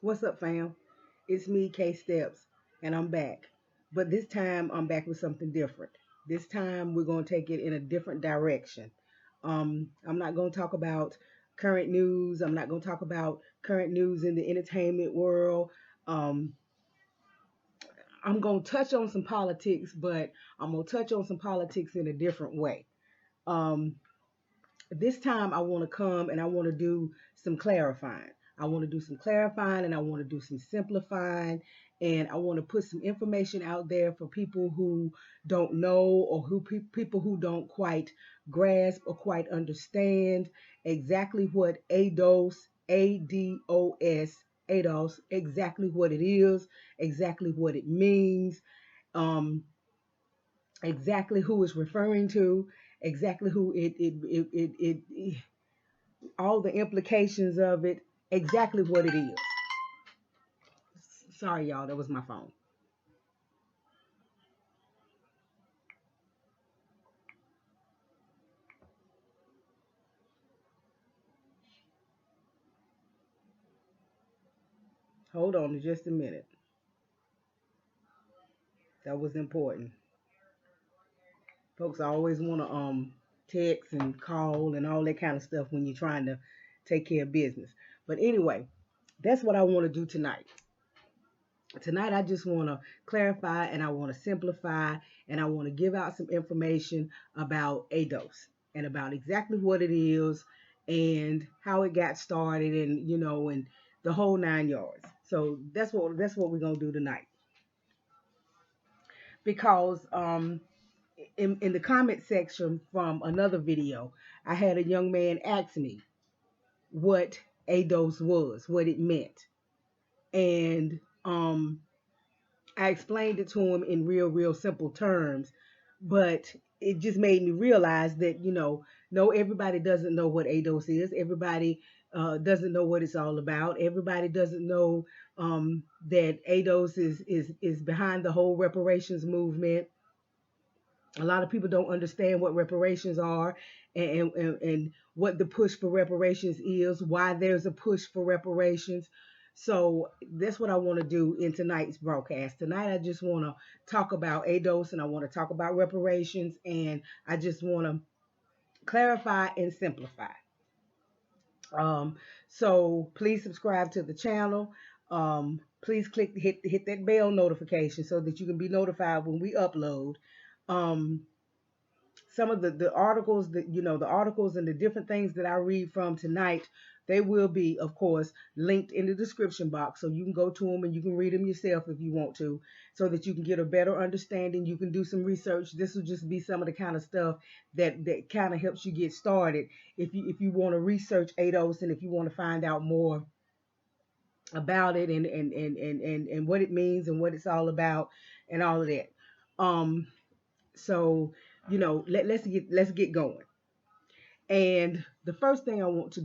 What's up, fam? It's me, K Steps, and I'm back. But this time, I'm back with something different. This time, we're going to take it in a different direction. I'm not going to talk about current news. I'm not going to talk about current news in the entertainment world. Um, I'm going to touch on some politics, but I'm going to touch on some politics in a different way. Um, this time I want to come and I want to do some clarifying. I want to do some clarifying and I want to do some simplifying and I want to put some information out there for people who don't know or people who don't quite grasp or quite understand exactly what ADOS, exactly what it is, exactly what it means, um, exactly who it's referring to, exactly who it all the implications of it, exactly what it is. Sorry, y'all, that was my phone. Hold on just a minute. That was important. Folks always want to text and call and all that kind of stuff when you're trying to take care of business. But anyway, that's what I want to do tonight. Tonight, I just want to clarify and I want to simplify and I want to give out some information about ADOS and about exactly what it is and how it got started and and the whole 9 yards. So that's what we're gonna do tonight because in the comment section from another video, I had a young man ask me what ADOS was, what it meant, and I explained it to him in real simple terms, but it just made me realize that, no, everybody doesn't know what ADOS is. Everybody doesn't know what it's all about. Everybody doesn't know that ADOS is behind the whole reparations movement. A lot of people don't understand what reparations are and what the push for reparations is, why there's a push for reparations. So that's what I want to do in tonight's broadcast. Tonight, I just want to talk about ADOS and I want to talk about reparations and I just want to clarify and simplify. Um, so please subscribe to the channel. Please hit that bell notification so that you can be notified when we upload. Um, some of the articles that the articles and the different things that I read from tonight, they will be, of course, linked in the description box, so you can go to them and you can read them yourself if you want to, so that you can get a better understanding. You can do some research. This will just be some of the kind of stuff that kind of helps you get started if you want to research ADOS and if you want to find out more about it and what it means and what it's all about and all of that. So let's get going. And the first thing I want to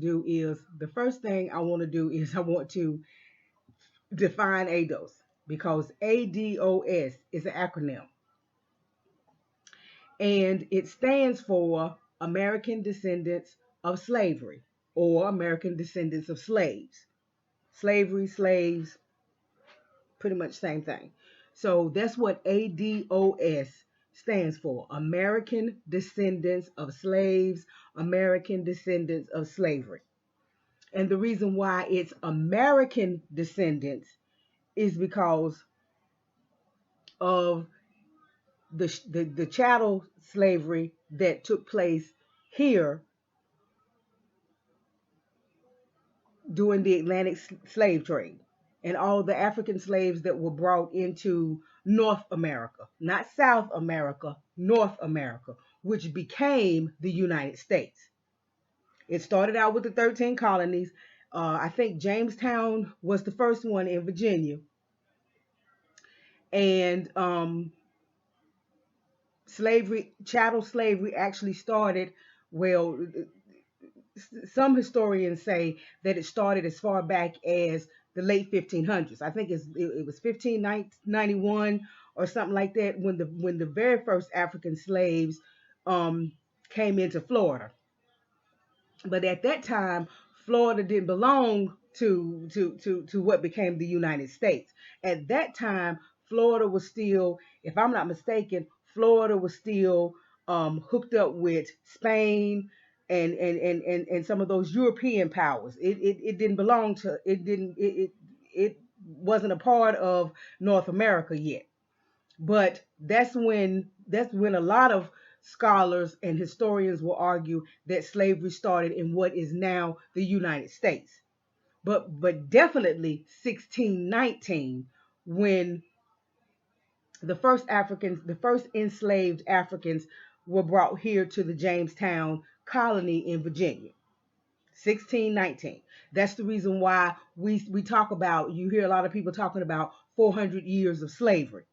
define ADOS, because ADOS is an acronym and it stands for American Descendants of Slavery or American Descendants of Slaves. Slavery, slaves, pretty much same thing. So that's what ADOS stands for: American Descendants of Slaves, American Descendants of Slavery. And the reason why it's American descendants is because of the chattel slavery that took place here during the Atlantic slave trade and all the African slaves that were brought into North America, not South America, North America, which became the United States. It started out with the 13 colonies. I think Jamestown was the first one in Virginia. And chattel slavery actually started, well, some historians say that it started as far back as the late 1500s. I think it was 1591 or something like that when the very first African slaves came into Florida. But at that time, Florida didn't belong to what became the United States. At that time, Florida was still, if I'm not mistaken, Florida was still hooked up with Spain and some of those European powers. It didn't belong to it wasn't a part of North America yet. But that's when a lot of scholars and historians will argue that slavery started in what is now the United States. But definitely 1619, when the first enslaved Africans were brought here to the Jamestown colony in Virginia. 1619. That's the reason why we talk about, you hear a lot of people talking about 400 years of slavery.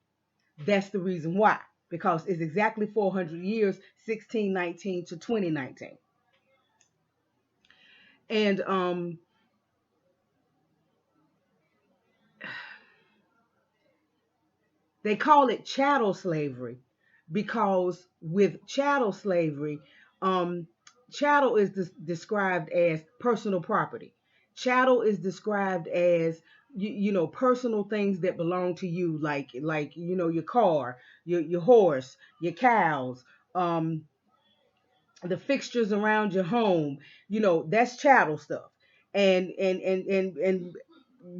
That's the reason why, because it's exactly 400 years, 1619 to 2019. And they call it chattel slavery because with chattel slavery, um, chattel is described as personal property. Chattel is described as personal things that belong to you, like your car, your horse, your cows, um, the fixtures around your home. That's chattel stuff, and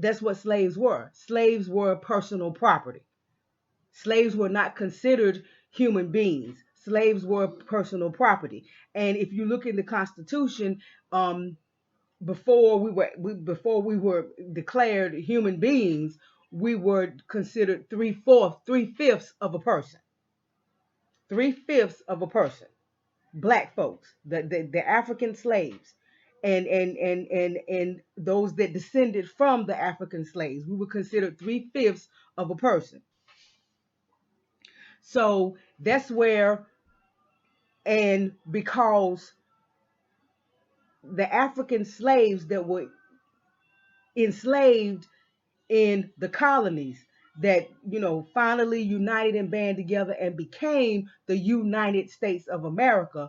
that's what slaves were. Slaves were personal property. Slaves were not considered human beings. Slaves were personal property. And if you look in the Constitution, before we were declared human beings, we were considered three-fifths of a person. Three-fifths of a person. Black folks, the African slaves, and those that descended from the African slaves, we were considered three-fifths of a person. So that's where, and because the African slaves that were enslaved in the colonies that, finally united and band together and became the United States of America,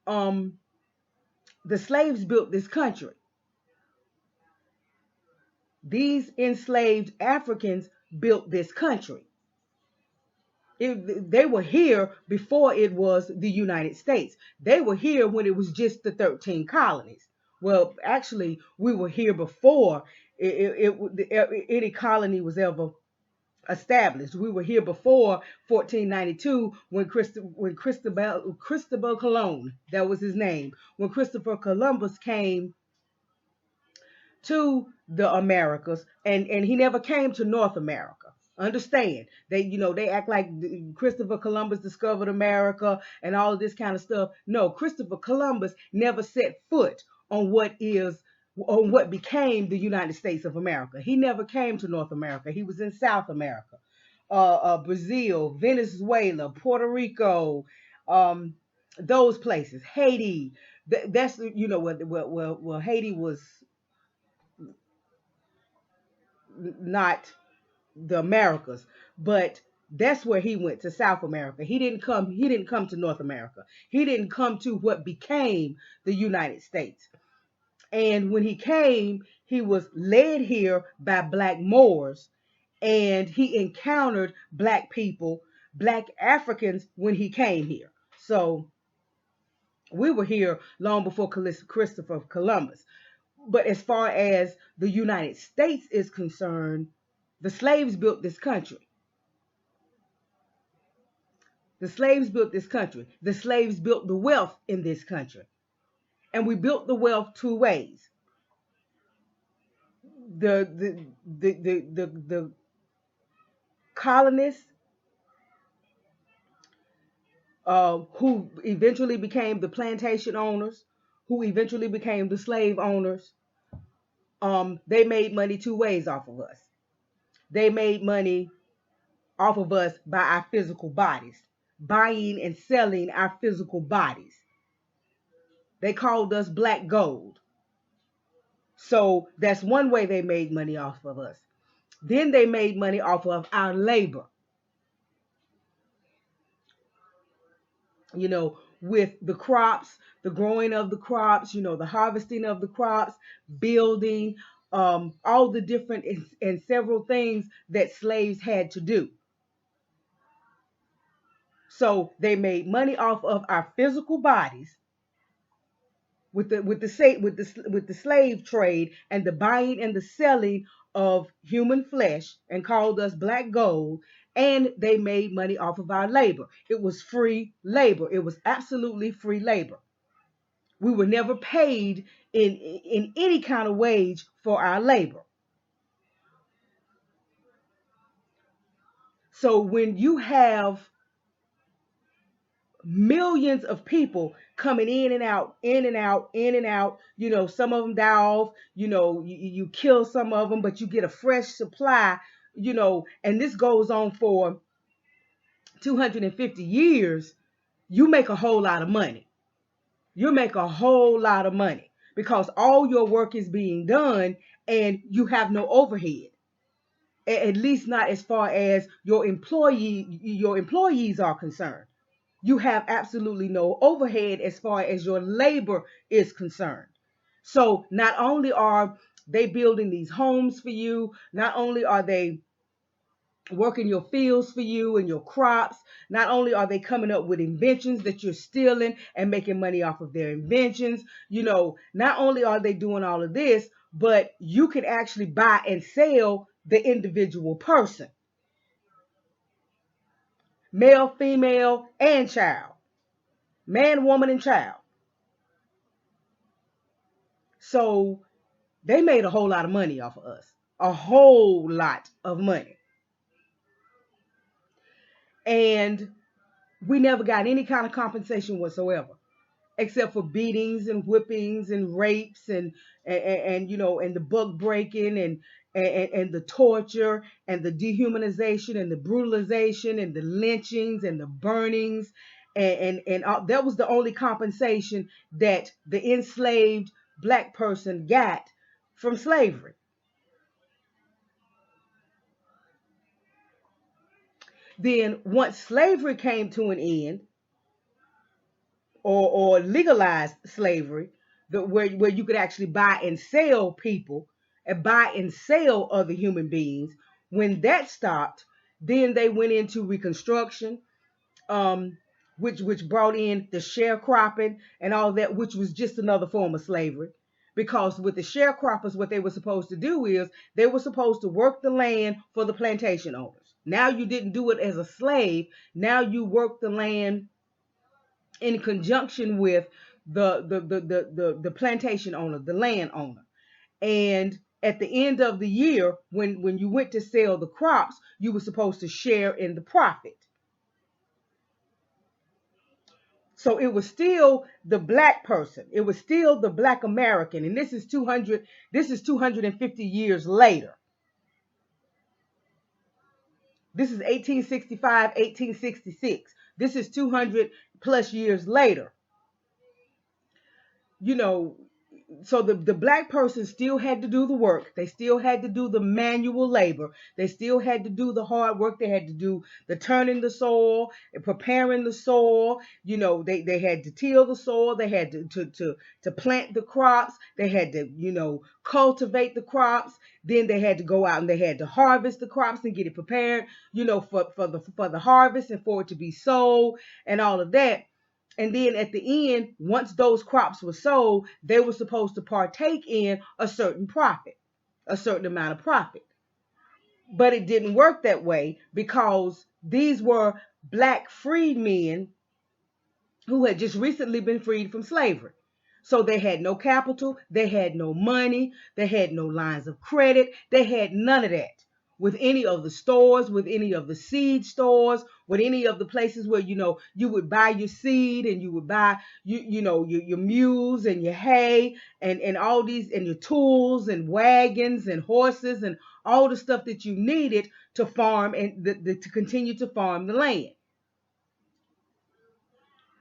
the slaves built this country. These enslaved Africans built this country. They were here before it was the United States. They were here when it was just the 13 colonies. Well, actually, we were here before any colony was ever established. We were here before 1492 when Cristobal Colon, that was his name, when Christopher Columbus came to the Americas, and he never came to North America. Understand, they act like Christopher Columbus discovered America and all of this kind of stuff. No, Christopher Columbus never set foot on what became the United States of America. He never came to North America. He was in South America, Brazil, Venezuela, Puerto Rico, those places, Haiti. That's well, Haiti was not the Americas, but that's where he went, to South America. He didn't come to North America. He didn't come to what became the United States. And when he came, he was led here by black Moors, and he encountered black people, black Africans, when he came here. So we were here long before Christopher Columbus. But as far as the United States is concerned, the slaves built this country. The slaves built this country. The slaves built the wealth in this country. And we built the wealth two ways. The colonists, who eventually became the plantation owners, who eventually became the slave owners, they made money two ways off of us. They made money off of us by our physical bodies, buying and selling our physical bodies. They called us black gold. So that's one way they made money off of us. Then they made money off of our labor. With the crops, the growing of the crops, the harvesting of the crops, building, all the different and several things that slaves had to do. So they made money off of our physical bodies with the slave trade and the buying and the selling of human flesh, and called us black gold. And they made money off of our labor. It was free labor. It was absolutely free labor. We were never paid in any kind of wage for our labor. So when you have millions of people coming in and out, in and out, in and out, some of them die off, you kill some of them, but you get a fresh supply, and this goes on for 250 years, you make a whole lot of money. You make a whole lot of money because all your work is being done and you have no overhead. At least not as far as your employees are concerned. You have absolutely no overhead as far as your labor is concerned. So not only are they building these homes for you, not only are they working your fields for you and your crops, not only are they coming up with inventions that you're stealing and making money off of their inventions, not only are they doing all of this, but you can actually buy and sell the individual person. Male, female, and child. Man, woman, and child. So they made a whole lot of money off of us. A whole lot of money. And we never got any kind of compensation whatsoever, except for beatings and whippings and rapes and the book breaking and the torture and the dehumanization and the brutalization and the lynchings and the burnings and that was the only compensation that the enslaved black person got from slavery. Then once slavery came to an end, or legalized slavery, where you could actually buy and sell people and buy and sell other human beings, when that stopped, then they went into Reconstruction, which brought in the sharecropping and all that, which was just another form of slavery. Because with the sharecroppers, what they were supposed to do is they were supposed to work the land for the plantation owners. Now you didn't do it as a slave. Now you work the land in conjunction with the plantation owner, the land owner. And at the end of the year, when you went to sell the crops, you were supposed to share in the profit. So it was still the black person. It was still the black American. And this is 250 years later. This is 1865, 1866. This is 200 plus years later. So the black person still had to do the work. They still had to do the manual labor. They still had to do the hard work. They had to do the turning the soil, preparing the soil. They had to till the soil. They had to plant the crops. They had to, cultivate the crops. Then they had to go out and they had to harvest the crops and get it prepared, for the harvest and for it to be sold and all of that. And then at the end, once those crops were sold, they were supposed to partake in a certain profit, a certain amount of profit. But it didn't work that way because these were black freedmen who had just recently been freed from slavery. So they had no capital, they had no money, they had no lines of credit, they had none of that. With any of the stores, with any of the seed stores, with any of the places where, you would buy your seed and you would buy, your mules and your hay and all these, and your tools and wagons and horses and all the stuff that you needed to farm and to continue to farm the land.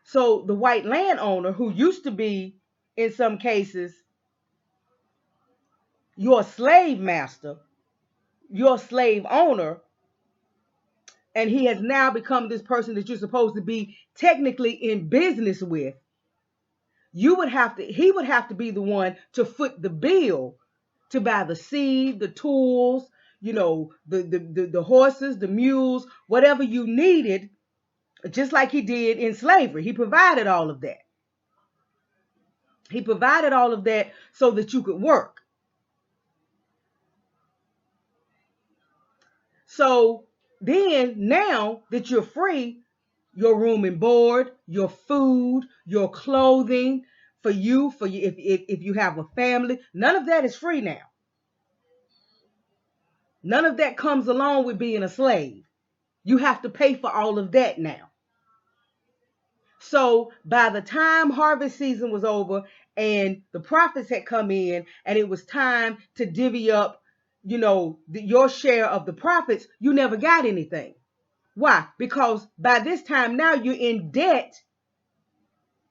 So the white landowner, who used to be, in some cases, your slave master, your slave owner, and he has now become this person that you're supposed to be technically in business with, he would have to be the one to foot the bill to buy the seed, the tools, the horses, the mules, whatever you needed, just like he did in slavery. He provided all of that. He provided all of that so that you could work. So then, now that you're free, your room and board, your food, your clothing, for you, if you have a family, none of that is free now. None of that comes along with being a slave. You have to pay for all of that now. So by the time harvest season was over and the profits had come in and it was time to divvy up, your share of the profits, you never got anything. Why? Because by this time now you're in debt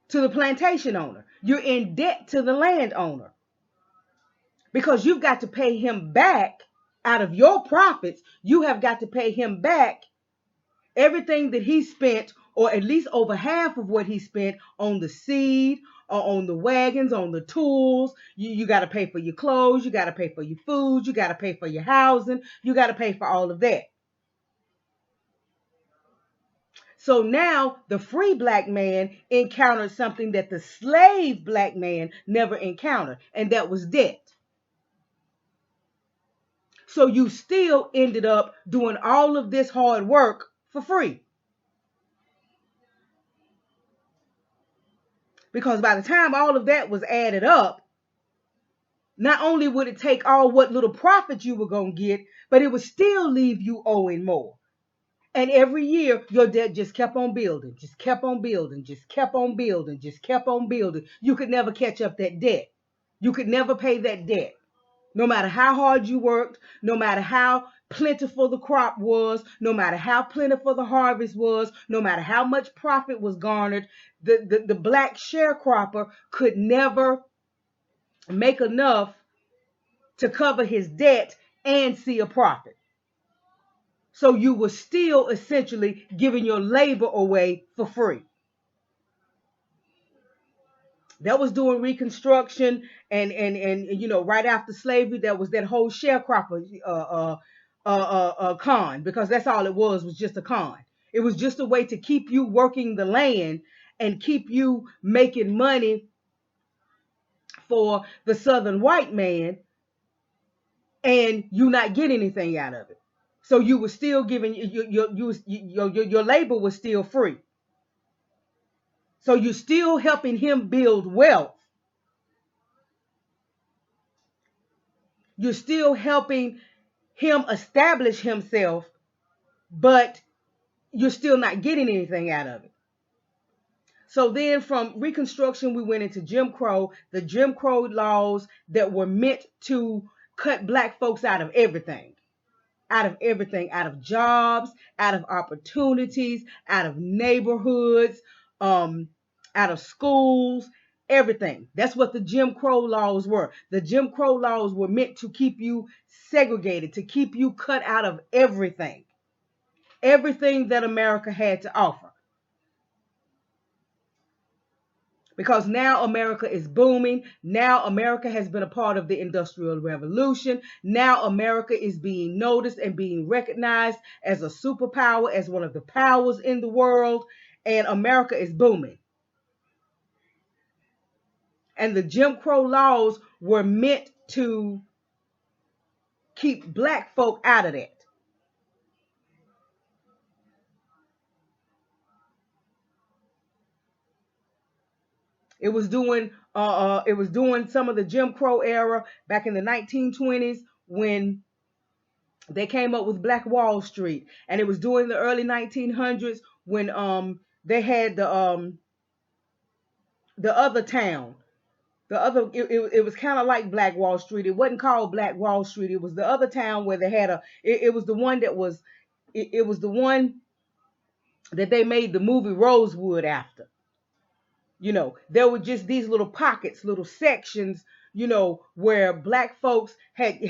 to the plantation owner. You're in debt to the landowner because you've got to pay him back out of your profits. You have got to pay him back everything that he spent, or at least over half of what he spent on the seed, or on the wagons, on the tools. You got to pay for your clothes. You got to pay for your food. You got to pay for your housing. You got to pay for all of that. So now the free black man encountered something that the slave black man never encountered, and that was debt. So you still ended up doing all of this hard work for free. Because by the time all of that was added up, not only would it take all what little profit you were going to get, but it would still leave you owing more. And every year, your debt just kept on building, just kept on building, just kept on building, just kept on building. You could never catch up that debt. You could never pay that debt. No matter how hard you worked, no matter how plentiful the crop was, no matter how plentiful the harvest was, no matter how much profit was garnered, the black sharecropper could never make enough to cover his debt and see a profit. So you were still essentially giving your labor away for free. That was during Reconstruction and right after slavery, that was that whole sharecropper con, because that's all it was just a con. It was just a way to keep you working the land and keep you making money for the Southern white man, and you not get anything out of it. So you were still giving your labor was still free. So you're still helping him build wealth. You're still helping him establish himself, but you're still not getting anything out of it. So then from Reconstruction, we went into Jim Crow, the Jim Crow laws that were meant to cut black folks out of everything. Out of jobs, out of opportunities, out of neighborhoods, out of schools, everything. That's what the Jim Crow laws were. The Jim Crow laws were meant to keep you segregated, to keep you cut out of everything that America had to offer. Because now America is booming. Now America has been a part of the Industrial Revolution. Now America is being noticed and being recognized as a superpower, as one of the powers in the world. And America is booming. And the Jim Crow laws were meant to keep black folk out of that. It was doing some of the Jim Crow era back in the 1920s when they came up with Black Wall Street, and it was during the early 1900s when they had the other town. It was kind of like Black Wall Street. It wasn't called Black Wall Street. It was the other town where they had it was the one that was it was the one that they made the movie Rosewood after. There were just these little pockets, little sections, where black folks had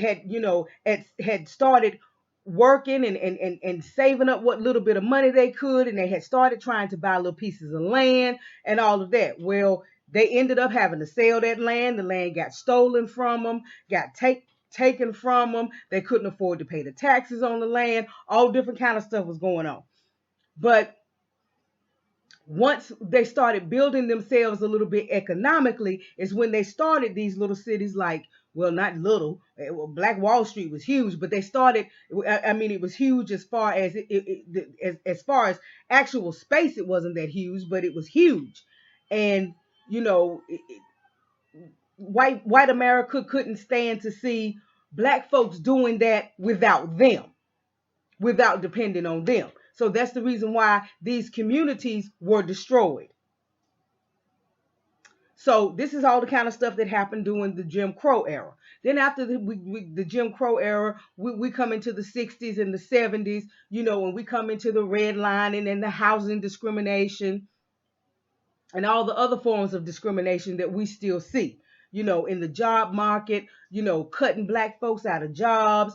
started working and saving up what little bit of money they could, and they had started trying to buy little pieces of land and all of that. Well, they ended up having to sell that land. The land got stolen from them, got taken from them. They couldn't afford to pay the taxes on the land. All different kind of stuff was going on. But once they started building themselves a little bit economically is when they started these little cities like, well, not little, Black Wall Street was huge, but they started, I mean, it was huge as far as as far as actual space, it wasn't that huge, but it was huge. And, you know, white America couldn't stand to see Black folks doing that without them, without depending on them. So that's the reason why these communities were destroyed. So this is all the kind of stuff that happened during the Jim Crow era. Then after the Jim Crow era, we come into the 60s and the 70s, you know, and we come into the redlining and the housing discrimination and all the other forms of discrimination that we still see, you know, in the job market, you know, cutting Black folks out of jobs,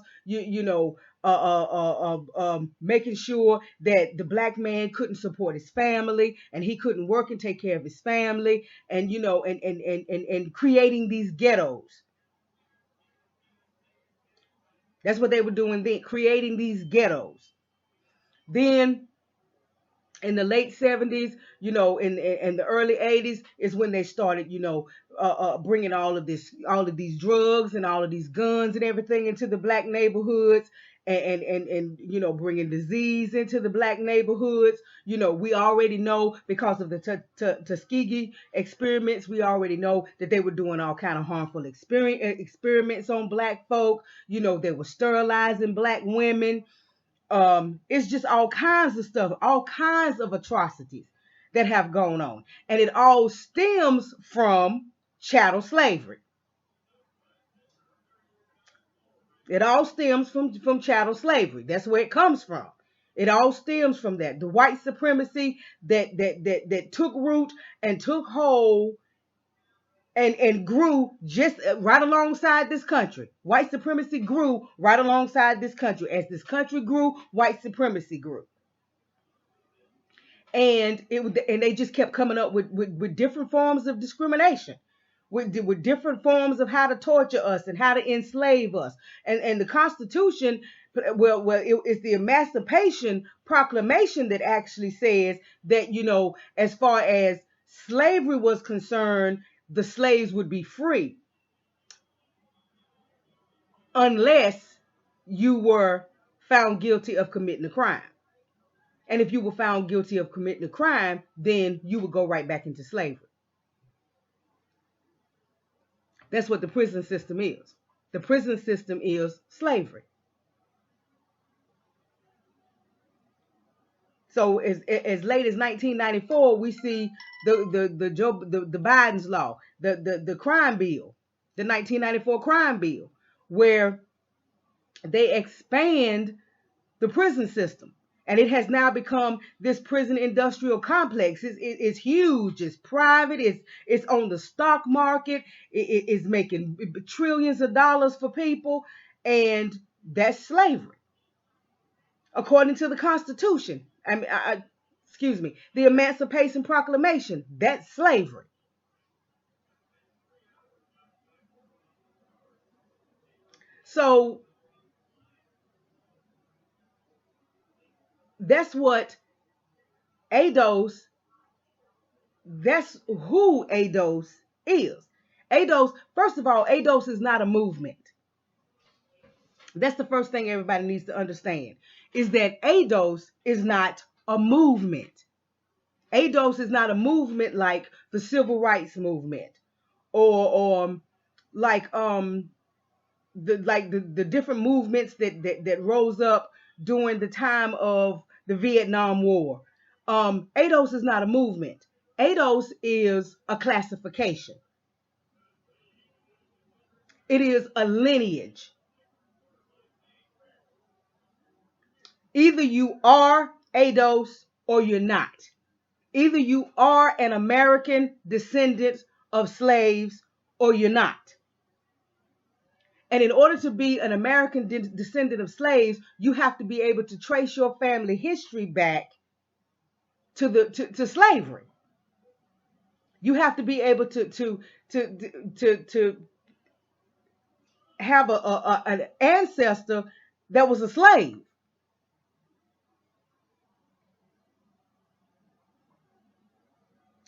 making sure that the Black man couldn't support his family and he couldn't work and take care of his family, and, you know, and creating these ghettos. That's what they were doing then, creating these ghettos. Then in the late 70s, you know, in the early 80s is when they started, you know, bringing all of these drugs and all of these guns and everything into the Black neighborhoods, and you know, bringing disease into the Black neighborhoods. You know, we already know because of the Tuskegee experiments, we already know that they were doing all kind of harmful experiments on Black folk. You know, they were sterilizing Black women. It's just all kinds of stuff, all kinds of atrocities that have gone on. And it all stems from chattel slavery. It all stems from chattel slavery. That's where it comes from. It all stems from that. The white supremacy that took root and took hold and grew just right alongside this country. White supremacy grew right alongside this country. As this country grew, white supremacy grew. And they just kept coming up with different forms of discrimination, with different forms of how to torture us and how to enslave us. And the Constitution, it's the Emancipation Proclamation that actually says that, you know, as far as slavery was concerned, the slaves would be free unless you were found guilty of committing a crime. And if you were found guilty of committing a crime, then you would go right back into slavery. That's what the prison system is. The prison system is slavery. So as late as 1994, we see the Biden's law, the crime bill, the 1994 crime bill, where they expand the prison system. And it has now become this prison industrial complex. It's huge. It's private. It's on the stock market. It's making trillions of dollars for people. And that's slavery. According to the Constitution. The Emancipation Proclamation. That's slavery. So that's what ADOS, that's who ADOS is. ADOS, first of all, ADOS is not a movement. That's the first thing everybody needs to understand, is that ADOS is not a movement. ADOS is not a movement like the civil rights movement or like the different movements that rose up during the time of the Vietnam War. ADOS is not a movement. ADOS is a classification. It is a lineage. Either you are ADOS or you're not. Either you are an American descendant of slaves or you're not. And in order to be an American descendant of slaves, you have to be able to trace your family history back to slavery. You have to be able to have an ancestor that was a slave.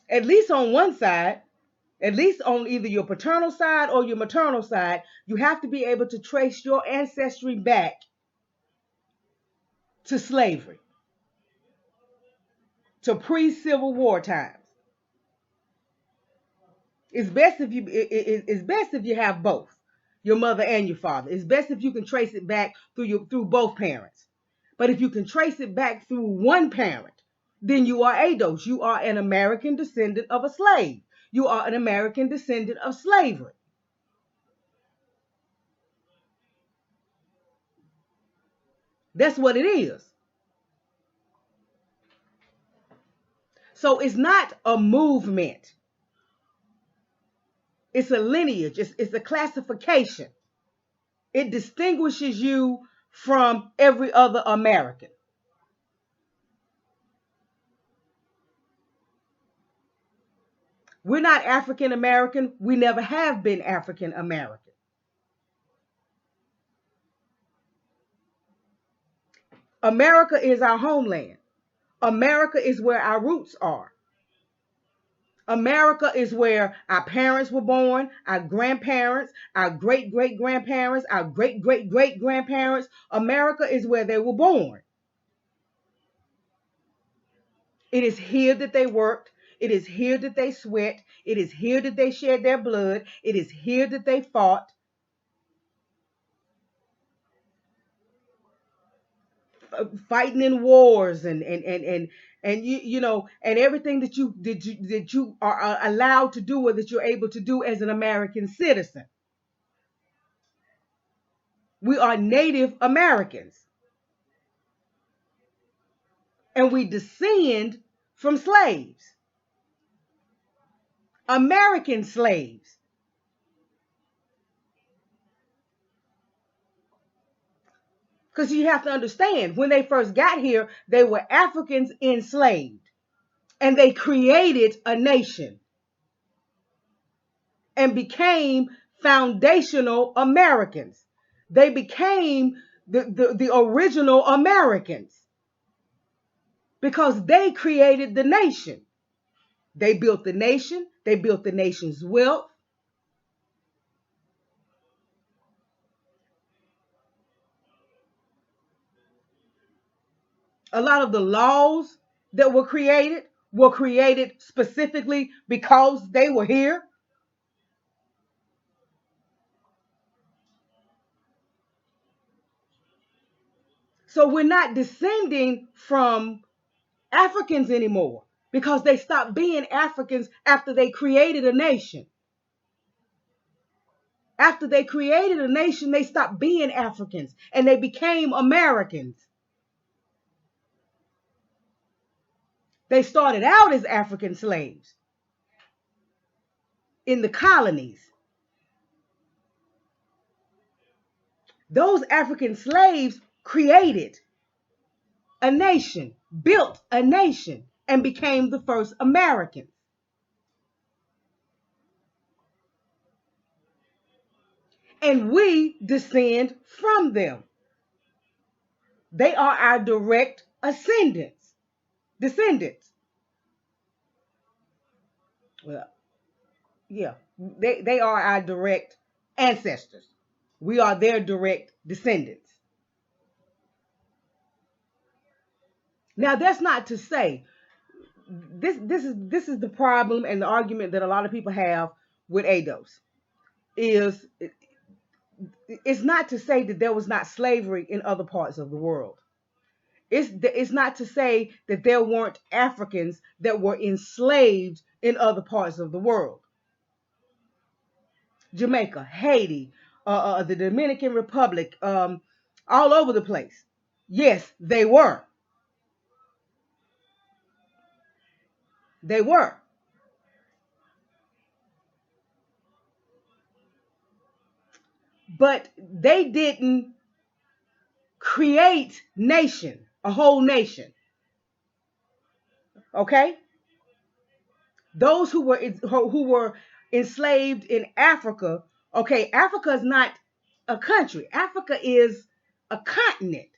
At least on one side, at least on either your paternal side or your maternal side, you have to be able to trace your ancestry back to slavery, to pre-Civil War times. It's best if you have both, your mother and your father. It's best if you can trace it back through both parents. But if you can trace it back through one parent, then you are ADOS. You are an American descendant of a slave. You are an American descendant of slavery. That's what it is. So it's not a movement. It's a lineage. It's a classification. It distinguishes you from every other American. We're not African American. We never have been African American. America is our homeland. America is where our roots are. America is where our parents were born, our grandparents, our great-great-grandparents, our great-great-great-grandparents. America is where they were born. It is here that they worked. It is here that they sweat. It is here that they shed their blood. It is here that they fought. Fighting in wars and you know, and everything that you are allowed to do or that you're able to do as an American citizen. We are Native Americans, and we descend from slaves, American slaves. Because you have to understand, when they first got here, they were Africans enslaved. And they created a nation and became foundational Americans. They became the original Americans because they created the nation. They built the nation. They built the nation's wealth. A lot of the laws that were created specifically because they were here. So we're not descending from Africans anymore because they stopped being Africans after they created a nation. After they created a nation, they stopped being Africans and they became Americans. They started out as African slaves in the colonies. Those African slaves created a nation, built a nation, and became the first Americans. And we descend from them. They are our direct descendants. Well, yeah, they are our direct ancestors. We are their direct descendants. Now, that's not to say this is the problem and the argument that a lot of people have with ADOS is it's not to say that there was not slavery in other parts of the world. It's not to say that there weren't Africans that were enslaved in other parts of the world. Jamaica, Haiti, the Dominican Republic, all over the place. Yes, they were. They were. But they didn't create a whole nation. Okay? Those who were enslaved in Africa, okay, Africa is not a country. Africa is a continent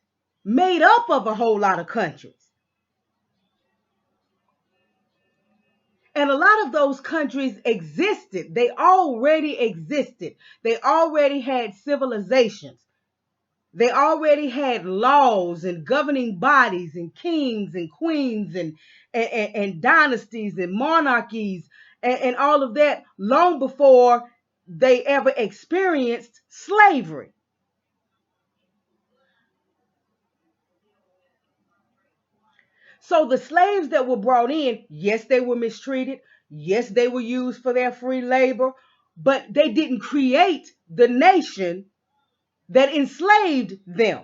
made up of a whole lot of countries. And a lot of those countries existed. They already existed. They already had civilizations. They already had laws and governing bodies and kings and queens and dynasties and monarchies and all of that long before they ever experienced slavery. So the slaves that were brought in, yes, they were mistreated. Yes, they were used for their free labor, but they didn't create the nation that enslaved them.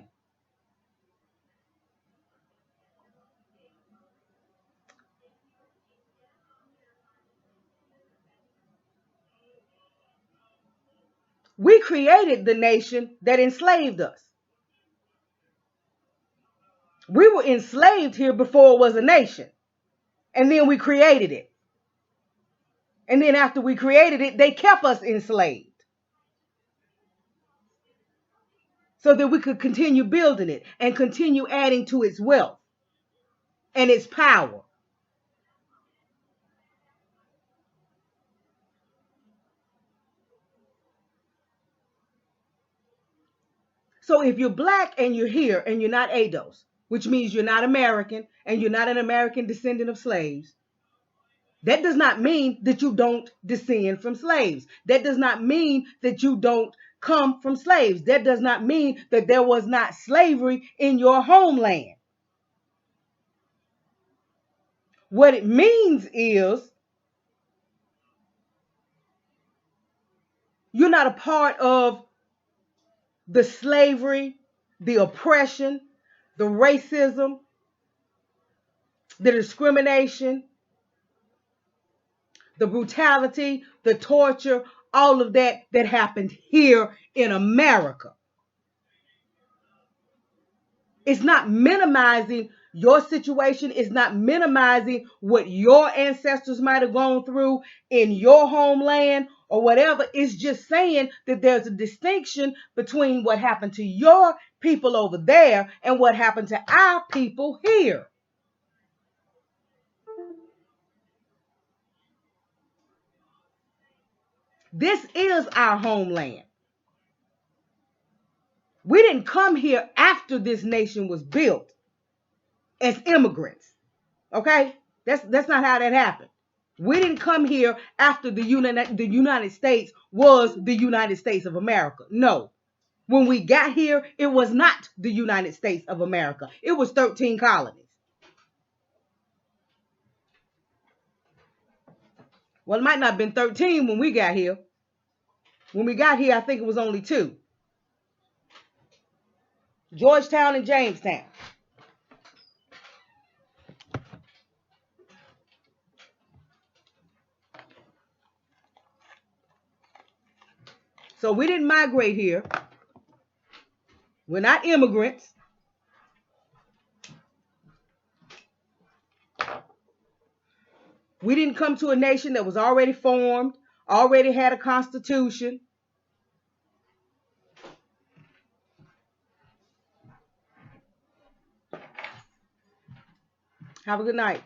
We created the nation that enslaved us. We were enslaved here before it was a nation. And then we created it. And then after we created it, they kept us enslaved so that we could continue building it and continue adding to its wealth and its power. So if you're black and you're here and you're not ADOS, which means you're not American and you're not an American descendant of slaves, that does not mean that you don't descend from slaves. That does not mean that you don't come from slaves. That does not mean that there was not slavery in your homeland. What it means is you're not a part of the slavery, the oppression, the racism, the discrimination, the brutality, the torture, all of that happened here in America. It's not minimizing your situation. It's not minimizing what your ancestors might have gone through in your homeland or whatever. It's just saying that there's a distinction between what happened to your people over there and what happened to our people here. This is our homeland. We didn't come here after this nation was built as immigrants. Okay? That's not how that happened. We didn't come here after the United States was the United States of America. No. When we got here, it was not the United States of America. It was 13 colonies. Well, it might not have been 13 when we got here. When we got here, I think it was only 2. Georgetown and Jamestown. So we didn't migrate here. We're not immigrants. We didn't come to a nation that was already formed, already had a constitution. Have a good night.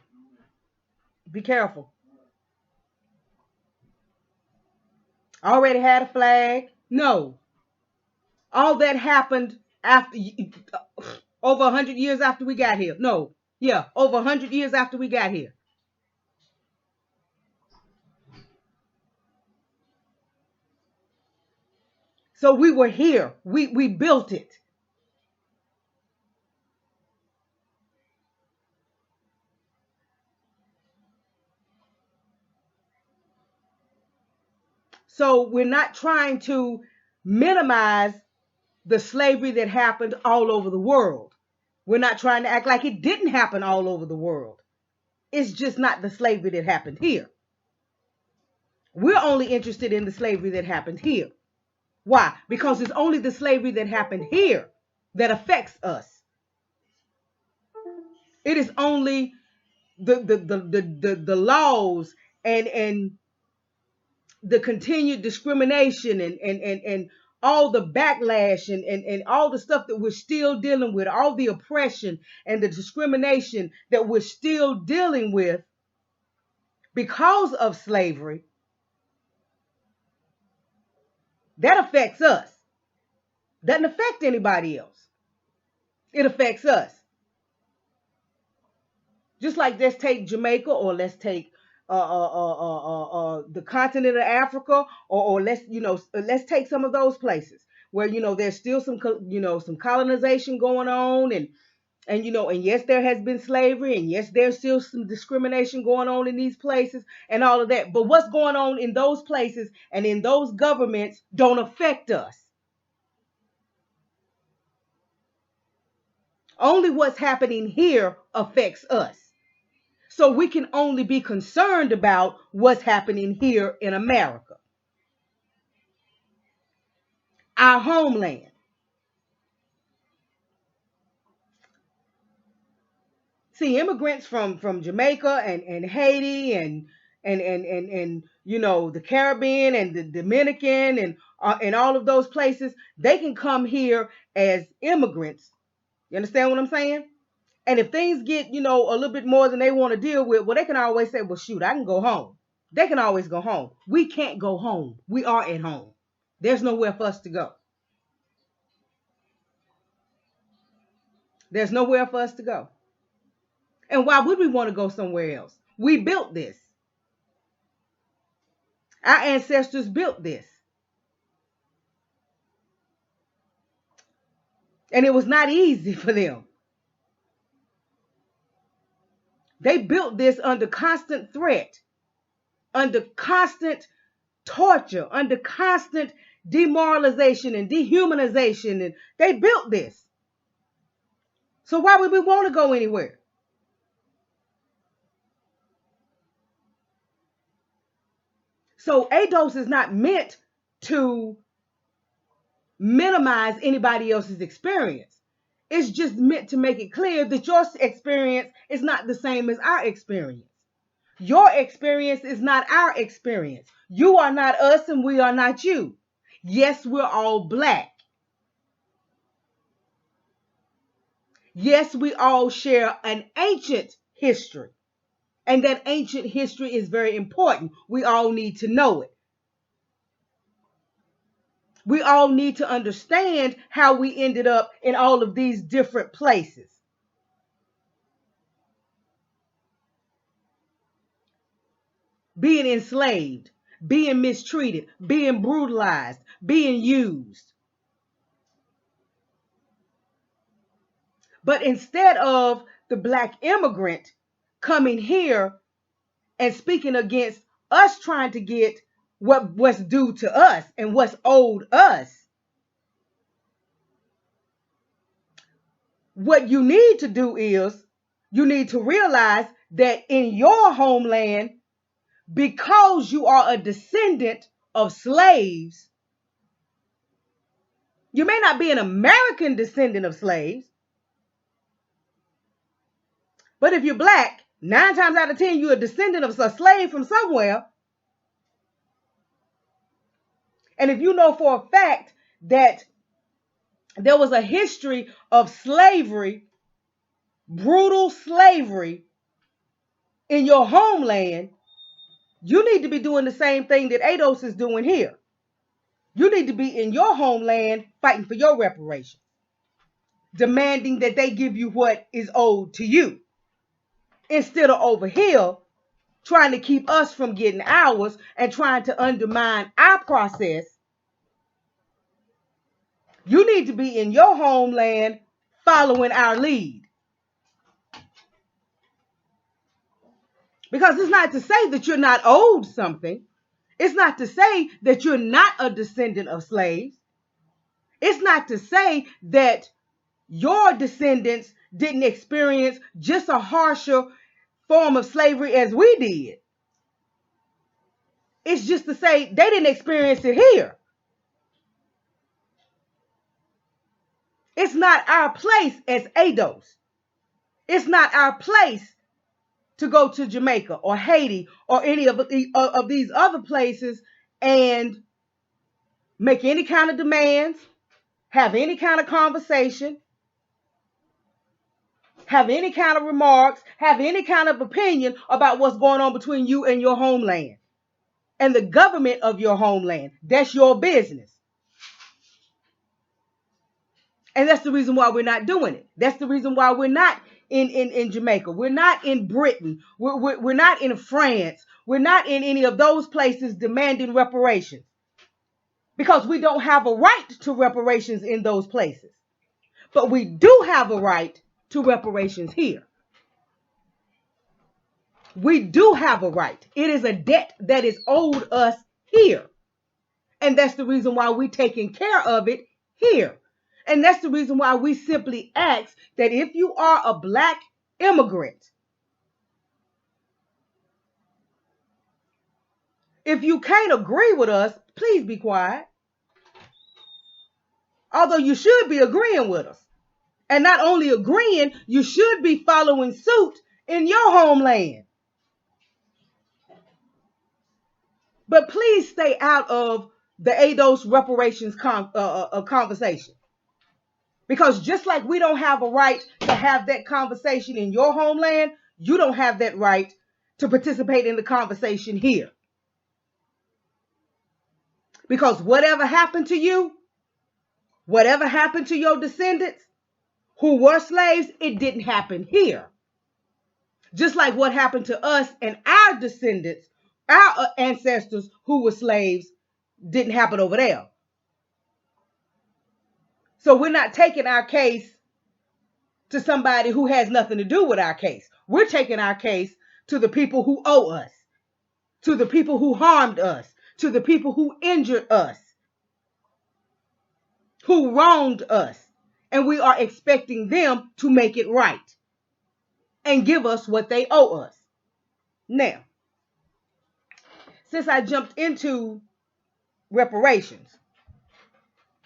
Be careful. Already had a flag? No. All that happened after over 100 years after we got here. No. Yeah, over 100 years after we got here. So we were here. We built it. So we're not trying to minimize the slavery that happened all over the world. We're not trying to act like it didn't happen all over the world. It's just not the slavery that happened here. We're only interested in the slavery that happened here. Why? Because it's only the slavery that happened here that affects us. It is only the laws and the continued discrimination and all the backlash and all the stuff that we're still dealing with, all the oppression and the discrimination that we're still dealing with because of slavery, that affects us. Doesn't affect anybody else. It affects us. Just like let's take Jamaica, or let's take the continent of Africa, or let's take some of those places where there's still some some colonization going on, and yes, there has been slavery, and yes, there's still some discrimination going on in these places and all of that. But what's going on in those places and in those governments don't affect us. Only what's happening here affects us. So we can only be concerned about what's happening here in America, our homeland. See, immigrants from Jamaica and Haiti and the Caribbean and the Dominican and all of those places, they can come here as immigrants. You understand what I'm saying? And if things get, a little bit more than they want to deal with, well, they can always say, well, shoot, I can go home. They can always go home. We can't go home. We are at home. There's nowhere for us to go. There's nowhere for us to go. And why would we want to go somewhere else? We built this. Our ancestors built this. And it was not easy for them. They built this under constant threat, under constant torture, under constant demoralization and dehumanization. And they built this. So why would we want to go anywhere? So ADOS is not meant to minimize anybody else's experience. It's just meant to make it clear that your experience is not the same as our experience. Your experience is not our experience. You are not us and we are not you. Yes, we're all Black. Yes, we all share an ancient history. And that ancient history is very important. We all need to know it. We all need to understand how we ended up in all of these different places. Being enslaved, being mistreated, being brutalized, being used. But instead of the Black immigrant coming here and speaking against us trying to get what's due to us and what's owed us, what you need to do is you need to realize that in your homeland, because you are a descendant of slaves, you may not be an American descendant of slaves, but if you're Black, 9 times out of 10, you're a descendant of a slave from somewhere. And if you know for a fact that there was a history of slavery, brutal slavery in your homeland, you need to be doing the same thing that ADOS is doing here. You need to be in your homeland fighting for your reparations, demanding that they give you what is owed to you, instead of over here trying to keep us from getting ours and trying to undermine our process. You need to be in your homeland following our lead. Because it's not to say that you're not owed something. It's not to say that you're not a descendant of slaves. It's not to say that your descendants didn't experience just a harsher form of slavery as we did. It's just to say they didn't experience it here. It's not our place as ADOS. It's not our place to go to Jamaica or Haiti or any of these other places and make any kind of demands, have any kind of conversation, have any kind of remarks, have any kind of opinion about what's going on between you and your homeland and the government of your homeland. That's your business. And that's the reason why we're not doing it. That's the reason why we're not in Jamaica. We're not in Britain. We're not in France. We're not in any of those places demanding reparations. Because we don't have a right to reparations in those places. But we do have a right to reparations here. We do have a right. It is a debt that is owed us here. And that's the reason why we're taking care of it here. And that's the reason why we simply ask that if you are a Black immigrant, if you can't agree with us, please be quiet. Although you should be agreeing with us. And not only agreeing, you should be following suit in your homeland. But please stay out of the ADOS reparations conversation. Because just like we don't have a right to have that conversation in your homeland, you don't have that right to participate in the conversation here. Because whatever happened to you, whatever happened to your descendants who were slaves, it didn't happen here. Just like what happened to us and our descendants, our ancestors who were slaves, didn't happen over there. So we're not taking our case to somebody who has nothing to do with our case. We're taking our case to the people who owe us, to the people who harmed us, to the people who injured us, who wronged us. And we are expecting them to make it right and give us what they owe us. Now, since I jumped into reparations,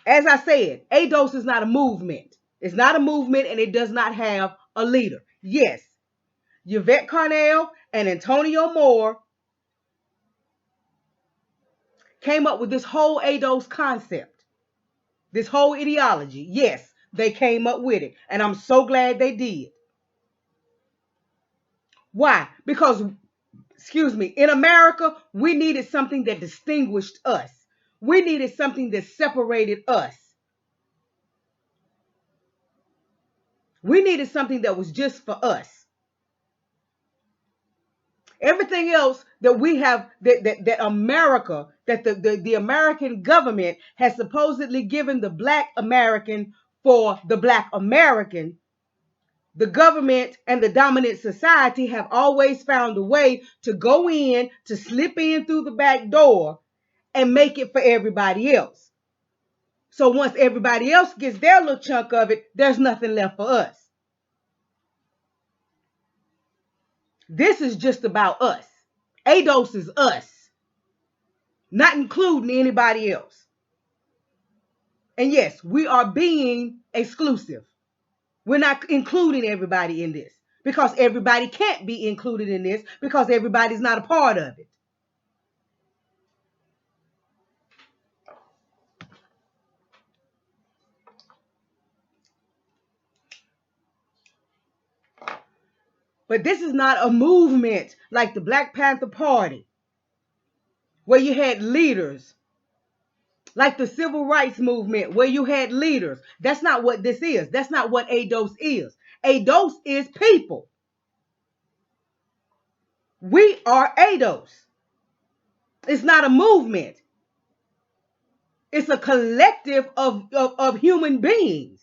as I said, ADOS is not a movement. It's not a movement, and it does not have a leader. Yes, Yvette Carnell and Antonio Moore came up with this whole ADOS concept, this whole ideology. Yes, they came up with it, and I'm so glad they did. Why? Because, in America, we needed something that distinguished us. We needed something that separated us. We needed something that was just for us. Everything else that we have, that America, that the American government has supposedly given the Black American for the Black American, the government and the dominant society have always found a way to go in, to slip in through the back door and make it for everybody else. So once everybody else gets their little chunk of it, there's nothing left for us. This is just about us. ADOS is us, not including anybody else. And yes, we are being exclusive. We're not including everybody in this because everybody can't be included in this because everybody's not a part of it. But this is not a movement like the Black Panther Party, where you had leaders, like the Civil Rights Movement, where you had leaders. That's not what this is. That's not what ADOS is. ADOS is people. We are ADOS. It's not a movement. It's a collective of human beings.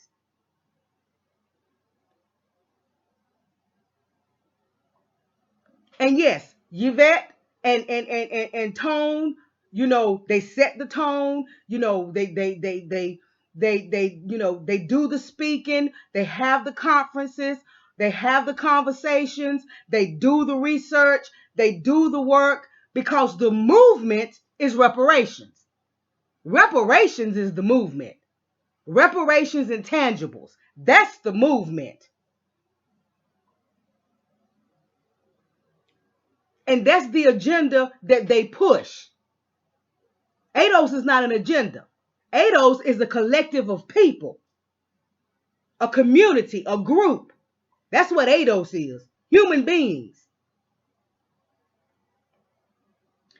And yes, Yvette and Tone, they set the tone. They do the speaking. They have the conferences. They have the conversations. They do the research. They do the work because the movement is reparations. Reparations is the movement. Reparations and tangibles. That's the movement. And that's the agenda that they push. ADOS is not an agenda. ADOS is a collective of people, a community, a group. That's what ADOS is. Human beings.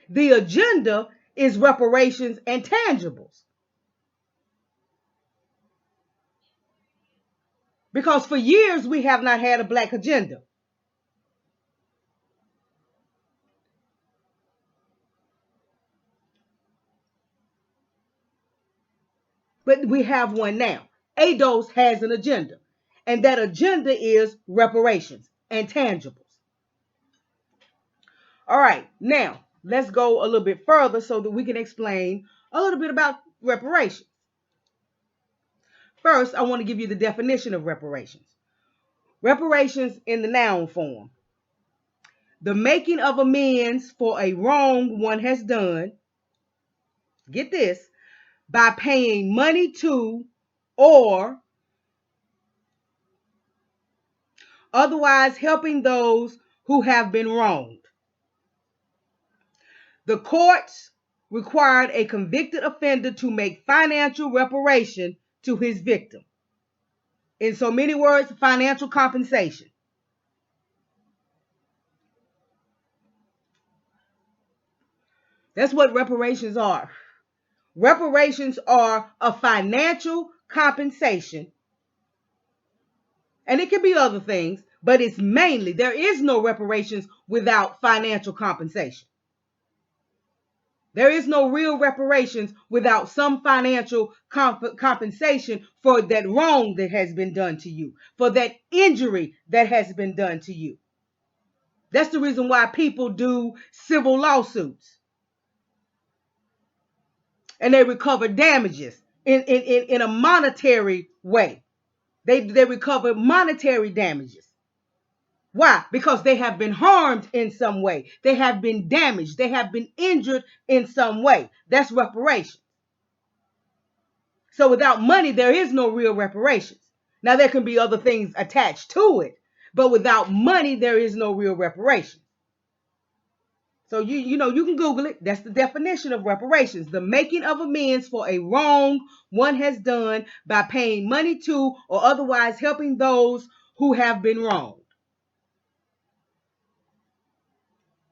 The agenda is reparations and tangibles. Because for years we have not had a black agenda. But we have one now. ADOS has an agenda. And that agenda is reparations and tangibles. All right, now let's go a little bit further so that we can explain a little bit about reparations. First, I want to give you the definition of reparations. Reparations in the noun form. The making of amends for a wrong one has done, get this, by paying money to or otherwise helping those who have been wronged. The courts required a convicted offender to make financial reparation to his victim. In so many words, financial compensation. That's what reparations are. Reparations are a financial compensation. And it can be other things, but it's mainly, there is no reparations without financial compensation. There is no real reparations without some financial compensation for that wrong that has been done to you, for that injury that has been done to you. That's the reason why people do civil lawsuits. And they recover damages in a monetary way. They recover monetary damages. Why? Because they have been harmed in some way. They have been damaged. They have been injured in some way. That's reparation. So without money, there is no real reparations. Now, there can be other things attached to it, but without money, there is no real reparation. So you can Google it. That's the definition of reparations. The making of amends for a wrong one has done by paying money to or otherwise helping those who have been wronged.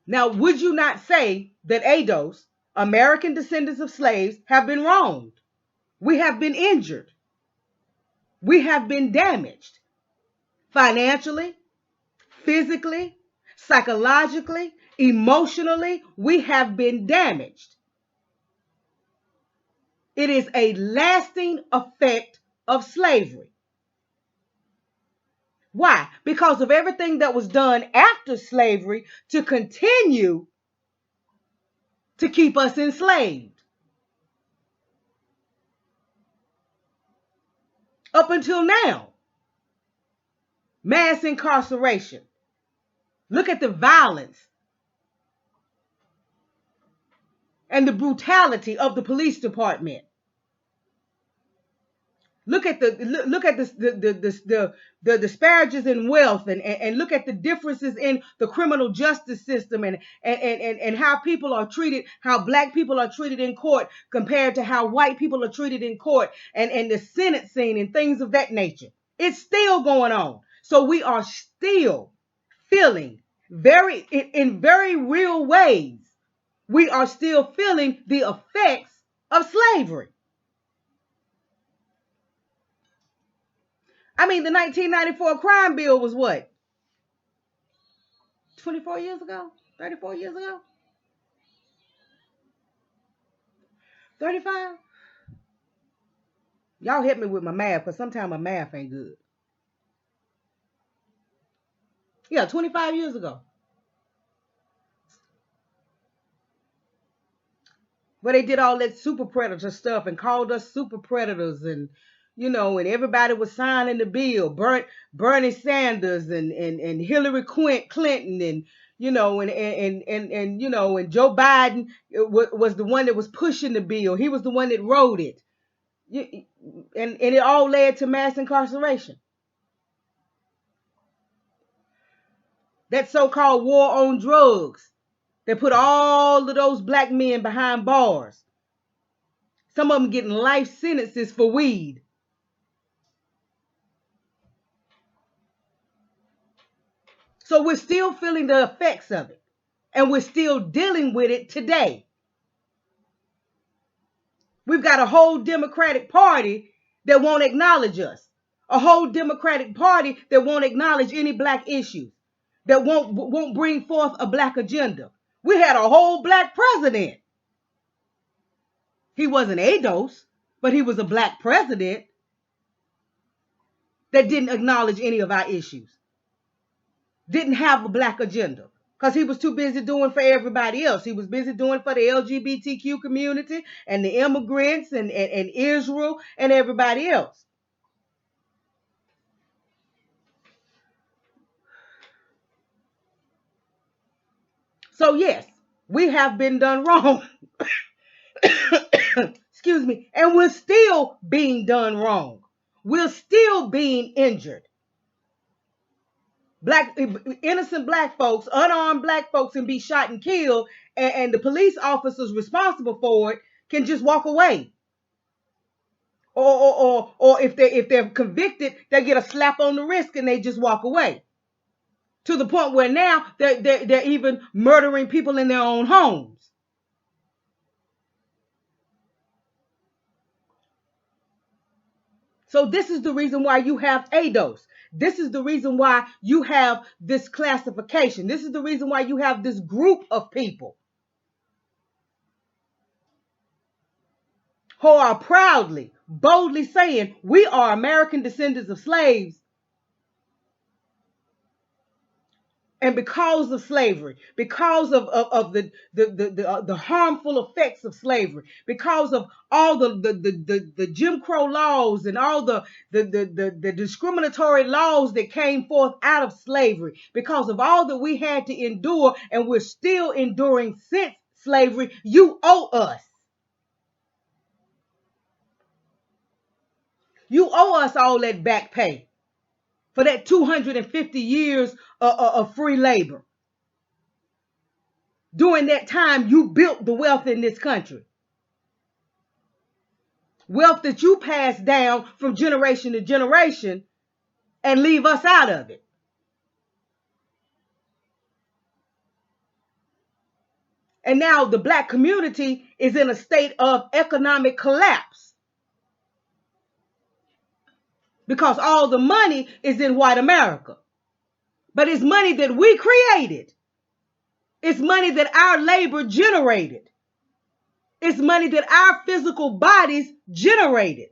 Now, would you not say that ADOS, American descendants of slaves, have been wronged? We have been injured. We have been damaged financially, physically, psychologically, emotionally. We have been damaged. It is a lasting effect of slavery. Why? Because of everything that was done after slavery to continue to keep us enslaved. Up until now. Mass incarceration. Look at the violence and the brutality of the police department. Look at the disparages in wealth and look at the differences in the criminal justice system and how people are treated, how black people are treated in court compared to how white people are treated in court and the sentencing and things of that nature. It's still going on. So we are still feeling in very real ways, we are still feeling the effects of slavery. I mean, the 1994 crime bill was what? 24 years ago? 34 years ago? 35? Y'all help me with my math, because sometimes my math ain't good. Yeah, 25 years ago. Where they did all that super predator stuff and called us super predators and everybody was signing the bill. Bernie Sanders and Hillary Clinton and and Joe Biden was the one that was pushing the bill. He was the one that wrote it. And it all led to mass incarceration. That so-called war on drugs that put all of those black men behind bars. Some of them getting life sentences for weed. So we're still feeling the effects of it. And we're still dealing with it today. We've got a whole Democratic Party that won't acknowledge us. A whole Democratic Party that won't acknowledge any black issues. That won't bring forth a black agenda. We had a whole black president. He wasn't ADOS, but he was a black president that didn't acknowledge any of our issues. Didn't have a black agenda because he was too busy doing for everybody else. He was busy doing for the LGBTQ community and the immigrants and Israel and everybody else. So yes, we have been done wrong. Excuse me. And we're still being done wrong. We're still being injured. Innocent black folks, unarmed black folks can be shot and killed, and the police officers responsible for it can just walk away. Or if they're convicted, they get a slap on the wrist and they just walk away. To the point where now they're even murdering people in their own homes. So this is the reason why you have ADOS. This is the reason why you have this classification. This is the reason why you have this group of people who are proudly, boldly saying, we are American descendants of slaves. And because of slavery, because of the harmful effects of slavery, because of all the Jim Crow laws and all the discriminatory laws that came forth out of slavery, because of all that we had to endure and we're still enduring since slavery, you owe us. You owe us all that back pay for that 250 years of free labor. During that time, you built the wealth in this country. Wealth that you pass down from generation to generation and leave us out of it. And now the black community is in a state of economic collapse. Because all the money is in white America. But it's money that we created. It's money that our labor generated. It's money that our physical bodies generated.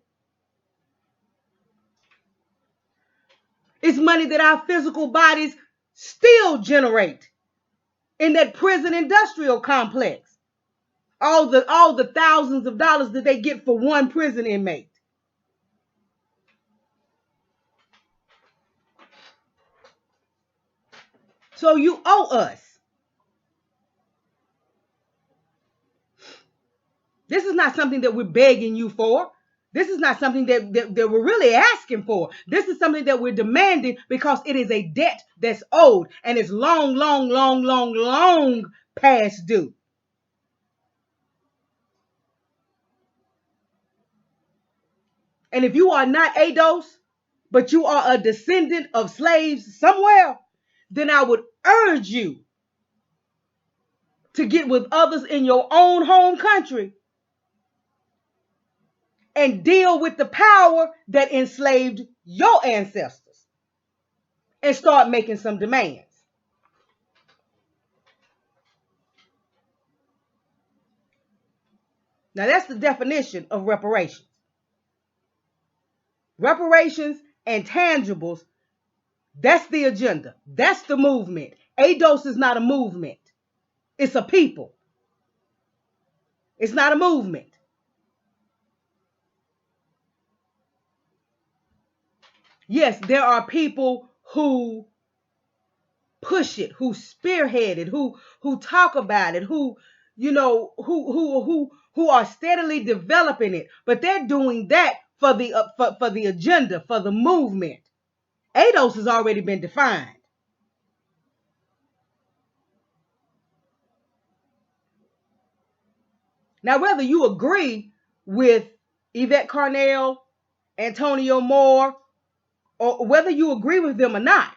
It's money that our physical bodies still generate in that prison industrial complex. All the thousands of dollars that they get for one prison inmate. So you owe us. This is not something that we're begging you for. This is not something that we're really asking for. This is something that we're demanding because it is a debt that's owed and it's long past due. And if you are not ADOS, but you are a descendant of slaves somewhere, then I would urge you to get with others in your own home country and deal with the power that enslaved your ancestors and start making some demands. Now that's the definition of reparations. Reparations and tangibles, that's the agenda. That's the movement. ADOS is not a movement. It's a people. It's not a movement. Yes, there are people who push it, who spearhead it, who talk about it, who are steadily developing it, but they're doing that for the agenda, for the movement. ADOS has already been defined. Now, whether you agree with Yvette Carnell, Antonio Moore, or whether you agree with them or not,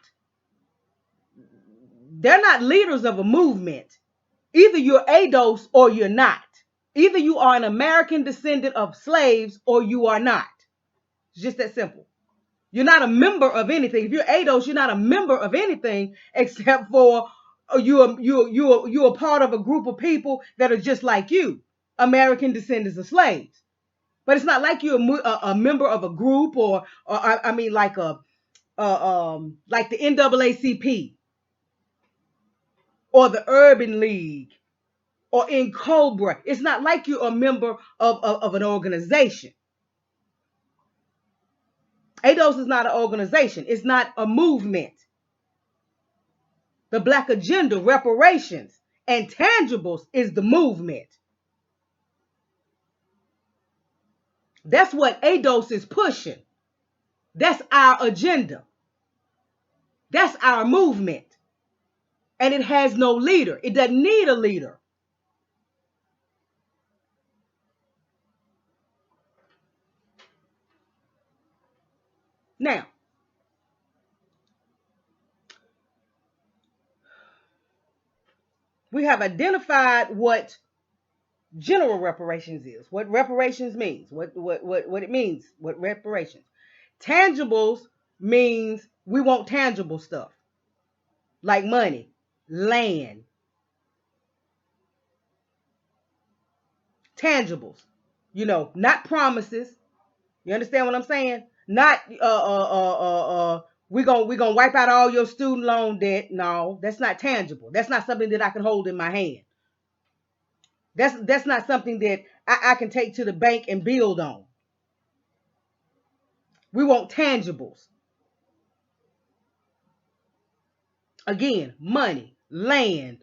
they're not leaders of a movement. Either you're ADOS or you're not. Either you are an American descendant of slaves or you are not. It's just that simple. You're not a member of anything. If you're ADOS, you're not a member of anything except for you're part of a group of people that are just like you, American descendants of slaves. But it's not like you're a member of a group or I mean like like the NAACP or the Urban League or in Cobra. It's not like you're a member of an organization. ADOS is not an organization. It's not a movement. The Black agenda, reparations, and tangibles is the movement. That's what ADOS is pushing. That's our agenda. That's our movement. And it has no leader. It doesn't need a leader. Now, we have identified what general reparations is, what reparations means, what it means, what reparations. Tangibles means we want tangible stuff like money, land. Tangibles, you know, not promises. You understand what I'm saying? Not we're gonna wipe out all your student loan debt. No, that's not tangible. That's not something that I can hold in my hand. That's not something that I can take to the bank and build on. We want tangibles. Again, money, land.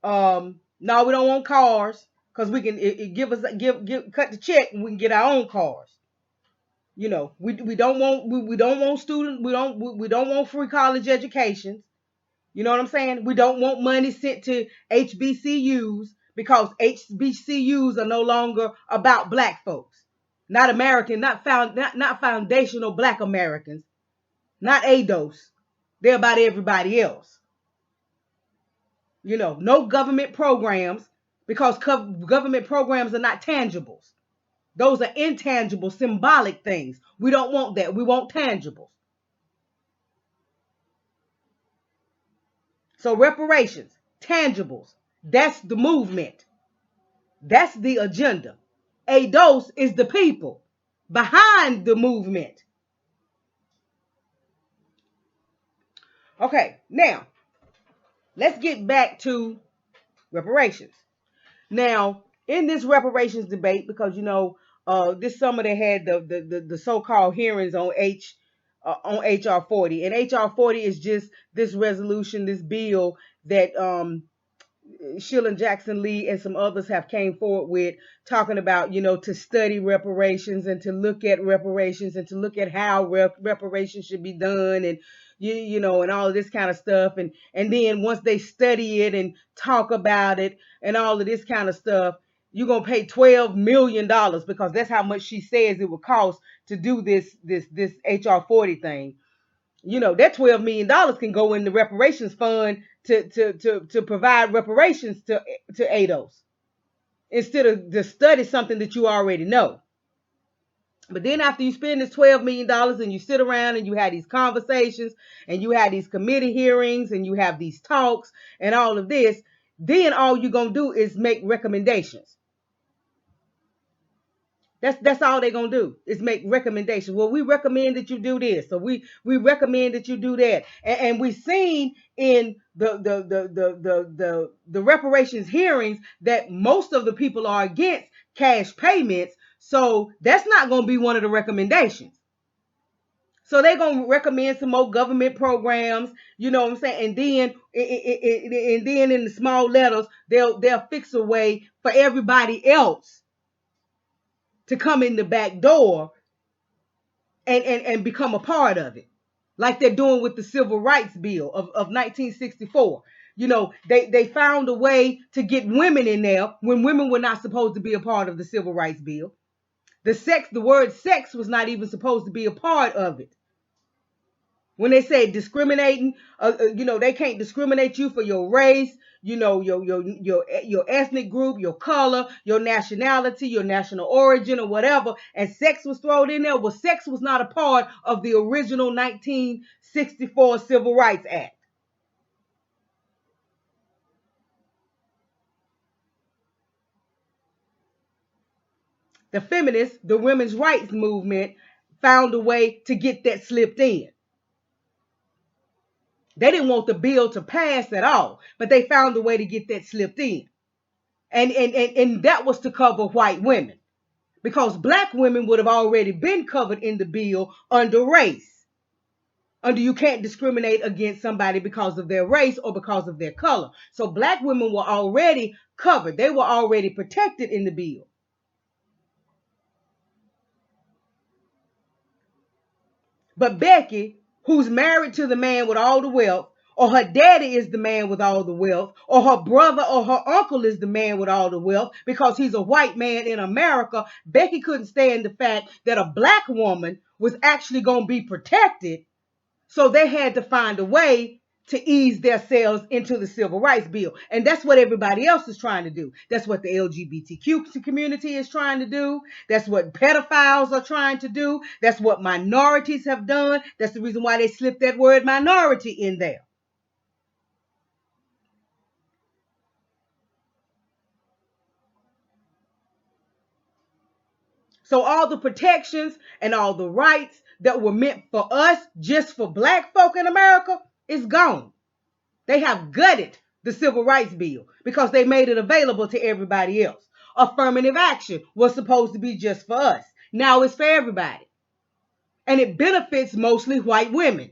No, we don't want cars because we can cut the check and we can get our own cars. You know, we don't want student, we don't want free college educations. You know what I'm saying? We don't want money sent to HBCUs because HBCUs are no longer about Black folks. Not American, not foundational Black Americans. Not ADOS. They're about everybody else. You know, no government programs because government programs are not tangibles. Those are intangible, symbolic things. We don't want that. We want tangibles. So reparations, tangibles, that's the movement. That's the agenda. ADOS is the people behind the movement. Okay, now, let's get back to reparations. Now, in this reparations debate, because, you know, this summer they had the so-called hearings on HR 40. And HR 40 is just this resolution, this bill that Sheila Jackson Lee and some others have came forward with, talking about, you know, to study reparations and to look at reparations and to look at how reparations should be done, and you know, and all of this kind of stuff. And then once they study it and talk about it and all of this kind of stuff, you're going to pay $12 million because that's how much she says it would cost to do this HR 40 thing. You know, that $12 million can go in the reparations fund to provide reparations to ADOS instead of to study something that you already know. But then after you spend this $12 million and you sit around and you have these conversations and you have these committee hearings and you have these talks and all of this, then all you're going to do is make recommendations. That's all they're going to do is make recommendations. Well, we recommend that you do this. So we recommend that you do that. And we've seen in the reparations hearings that most of the people are against cash payments. So that's not going to be one of the recommendations. So they're going to recommend some more government programs, you know what I'm saying? And then in the small letters, they'll fix a way for everybody else to come in the back door and become a part of it, like they're doing with the Civil Rights Bill of 1964. You know, they found a way to get women in there when women were not supposed to be a part of the Civil Rights Bill. The word sex was not even supposed to be a part of it. When they say discriminating, they can't discriminate you for your race, your ethnic group, your color, your nationality, your national origin, or whatever, and sex was thrown in there. Well, sex was not a part of the original 1964 Civil Rights Act. The feminists, the women's rights movement, found a way to get that slipped in. They didn't want the bill to pass at all, but they found a way to get that slipped in. And that was to cover white women, because black women would have already been covered in the bill under race. Under you can't discriminate against somebody because of their race or because of their color. So black women were already covered. They were already protected in the bill. But Becky, who's married to the man with all the wealth, or her daddy is the man with all the wealth, or her brother or her uncle is the man with all the wealth because he's a white man in America, Becky couldn't stand the fact that a black woman was actually going to be protected. So they had to find a way to ease themselves into the civil rights bill. And that's what everybody else is trying to do. That's what the LGBTQ community is trying to do. That's what pedophiles are trying to do. That's what minorities have done. That's the reason why they slipped that word minority in there. So all the protections and all the rights that were meant for us, just for black folk in America, is gone. They have gutted the Civil Rights Bill because they made it available to everybody else. Affirmative action was supposed to be just for us. Now it's for everybody. And it benefits mostly white women.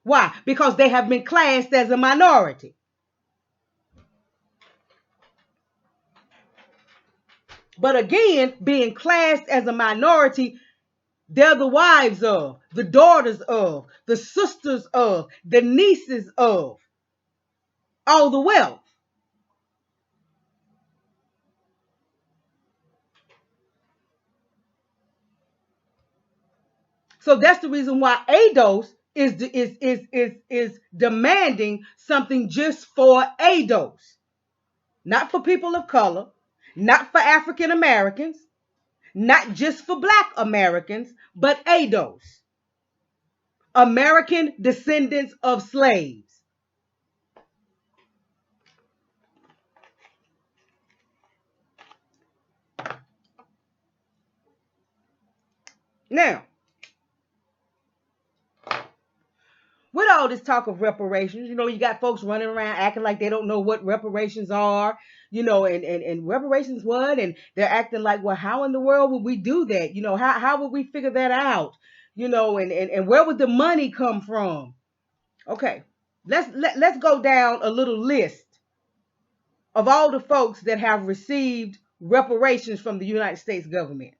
Why? Because they have been classed as a minority. But again, being classed as a minority, they're the wives of, the daughters of, the sisters of, the nieces of all the wealth. So that's the reason why ADOS is demanding something just for ADOS, not for people of color, not for African Americans, not just for black Americans, but ADOS, American descendants of slaves. Now, with all this talk of reparations, you got folks running around acting like they don't know what reparations are, and reparations what? And they're acting like, well, how in the world would we do that? How would we figure that out? And where would the money come from? Okay, let's go down a little list of all the folks that have received reparations from the United States government.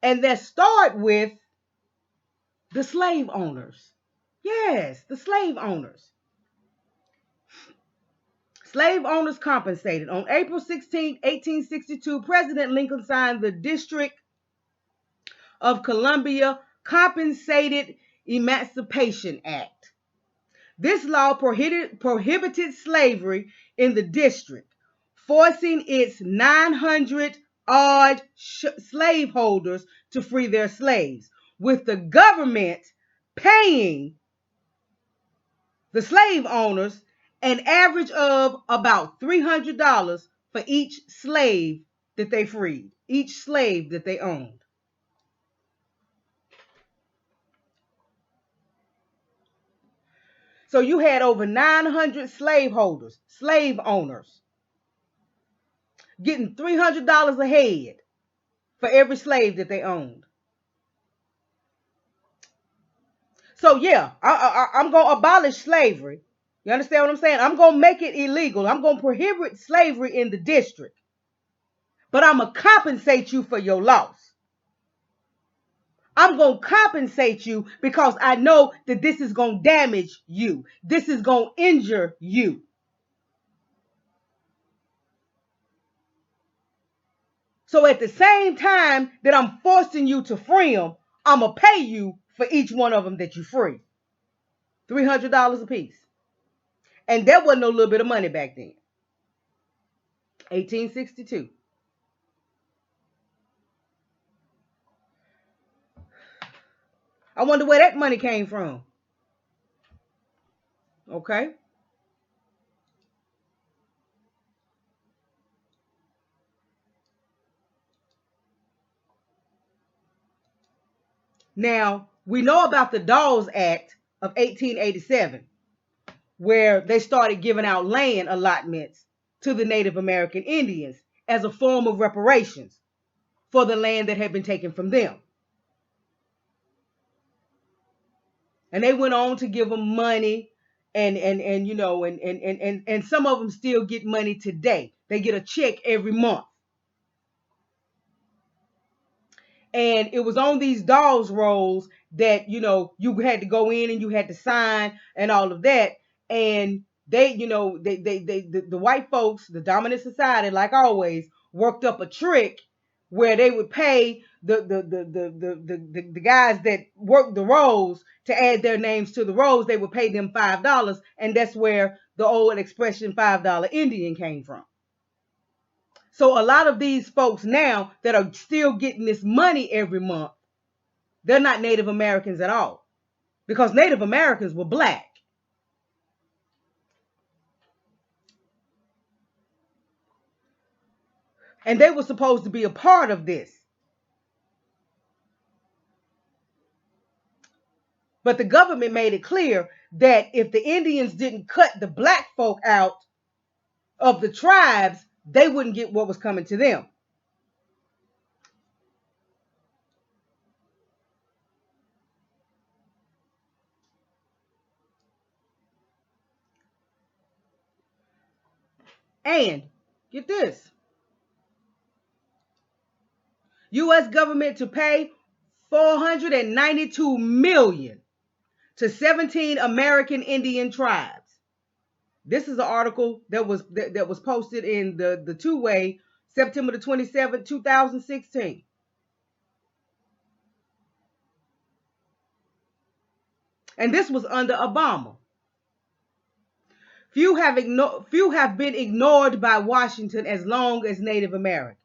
And let's start with the slave owners. Yes, the slave owners. Slave owners compensated. On April 16, 1862, President Lincoln signed the District of Columbia Compensated Emancipation Act. This law prohibited slavery in the district, forcing its 900-odd slaveholders to free their slaves, with the government paying the slave owners an average of about $300 for each slave that they freed, each slave that they owned. So you had over 900 slaveholders, slave owners, getting $300 a head for every slave that they owned. So yeah, I'm going to abolish slavery. You understand what I'm saying? I'm going to make it illegal. I'm going to prohibit slavery in the district. But I'm going to compensate you for your loss. I'm going to compensate you because I know that this is going to damage you. This is going to injure you. So at the same time that I'm forcing you to free them, I'm going to pay you for each one of them that you free. $300 a piece. And that wasn't no little bit of money back then. 1862. I wonder where that money came from. Okay. Now, we know about the ADOS Act of 1887, where they started giving out land allotments to the Native American Indians as a form of reparations for the land that had been taken from them. And they went on to give them money, and you know, and some of them still get money today. They get a check every month. And it was on these ADOS rolls that, you know, you had to go in and you had to sign and all of that. And they, you know, the white folks, the dominant society, like always, worked up a trick where they would pay the guys that worked the rolls to add their names to the rolls. They would pay them $5, and that's where the old expression $5 Indian came from. So a lot of these folks now that are still getting this money every month, they're not Native Americans at all, because Native Americans were black. And they were supposed to be a part of this. But the government made it clear that if the Indians didn't cut the black folk out of the tribes, they wouldn't get what was coming to them. And get this, U.S. government to pay $492 million to 17 American Indian tribes. This is an article that was posted in the two-way, September the 27th, 2016. And this was under Obama. Few have been ignored by Washington as long as Native Americans.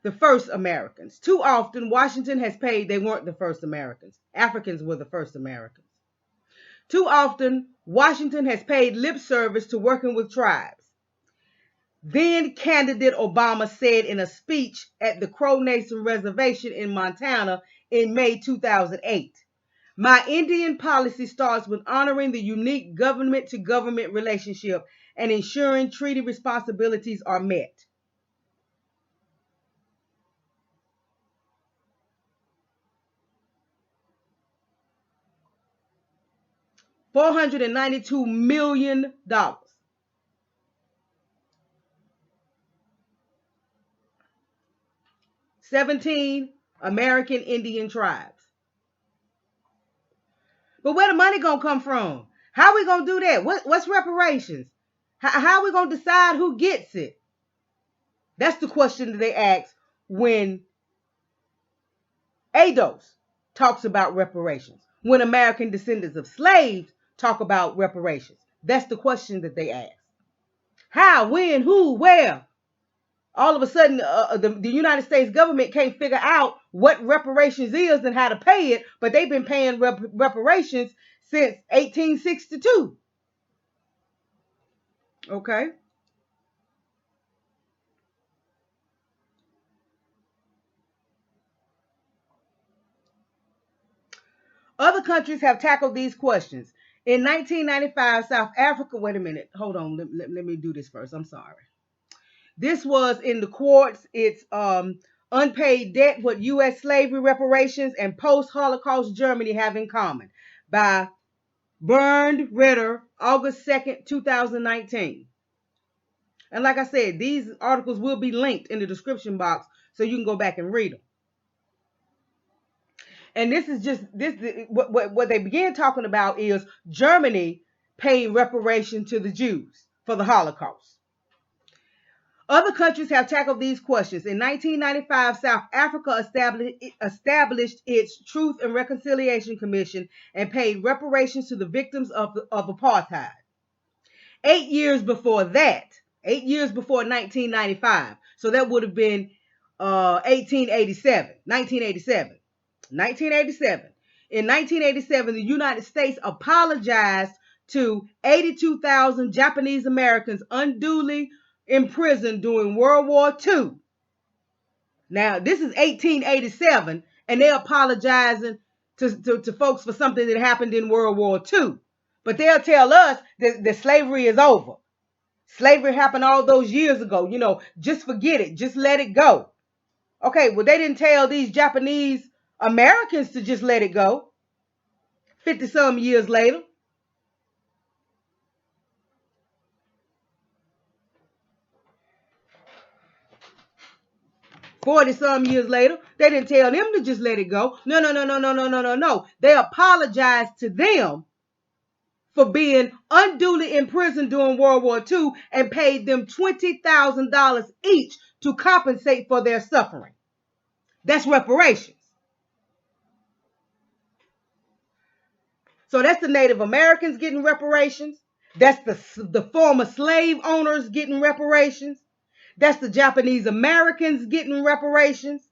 The first Americans. Too often, Washington has paid, they weren't the first Americans. Africans were the first Americans. Too often, Washington has paid lip service to working with tribes. Then candidate Obama said in a speech at the Crow Nation Reservation in Montana in May 2008, "My Indian policy starts with honoring the unique government-to-government relationship and ensuring treaty responsibilities are met." $492 million. 17 American Indian tribes. But where the money gonna come from? How we gonna do that? What's reparations? How we gonna decide who gets it? That's the question that they ask when ADOS talks about reparations. When American descendants of slaves talk about reparations. That's the question that they ask. How, when, who, where? All of a sudden, the United States government can't figure out what reparations is and how to pay it, but they've been paying reparations since 1862. Okay. Other countries have tackled these questions. In 1995, South Africa, wait a minute, hold on, let me do this first, I'm sorry. This was in the courts, it's Unpaid Debt, What U.S. Slavery Reparations and Post-Holocaust Germany Have in Common by Bernd Ritter, August 2nd, 2019. And like I said, these articles will be linked in the description box so you can go back and read them. And this is just what they began talking about is Germany paid reparation to the Jews for the Holocaust. Other countries have tackled these questions. In 1995, South Africa established its Truth and Reconciliation Commission and paid reparations to the victims of apartheid. 8 years before that, 8 years before 1995, so that would have been 1987. In 1987, the United States apologized to 82,000 Japanese Americans unduly imprisoned during World War II. Now, this is 1887, and they're apologizing to folks for something that happened in World War II. But they'll tell us that slavery is over. Slavery happened all those years ago. You know, just forget it. Just let it go. Okay, well, they didn't tell these Japanese Americans to just let it go 50-some years later. Some years later, they didn't tell them to just let it go. No. They apologized to them for being unduly imprisoned during World War II and paid them $20,000 each to compensate for their suffering. That's reparations. So that's the Native Americans getting reparations. That's the former slave owners getting reparations. That's the Japanese Americans getting reparations.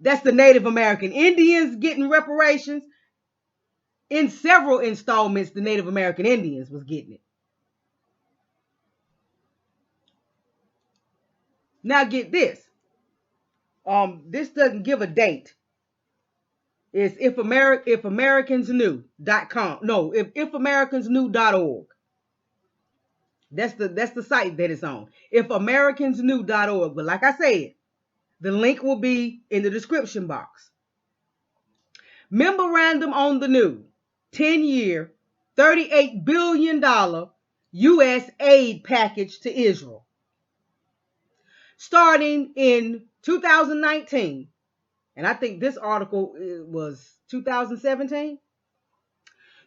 That's the Native American Indians getting reparations. In several installments, the Native American Indians was getting it. Now get this. This doesn't give a date. It's ifamericansknew.com. No, ifamericansknew.org. That's the site that it's on. Ifamericansknew.org. But like I said, the link will be in the description box. Memorandum on the New, 10-year, $38 billion U.S. aid package to Israel. Starting in 2019, and I think this article was 2017,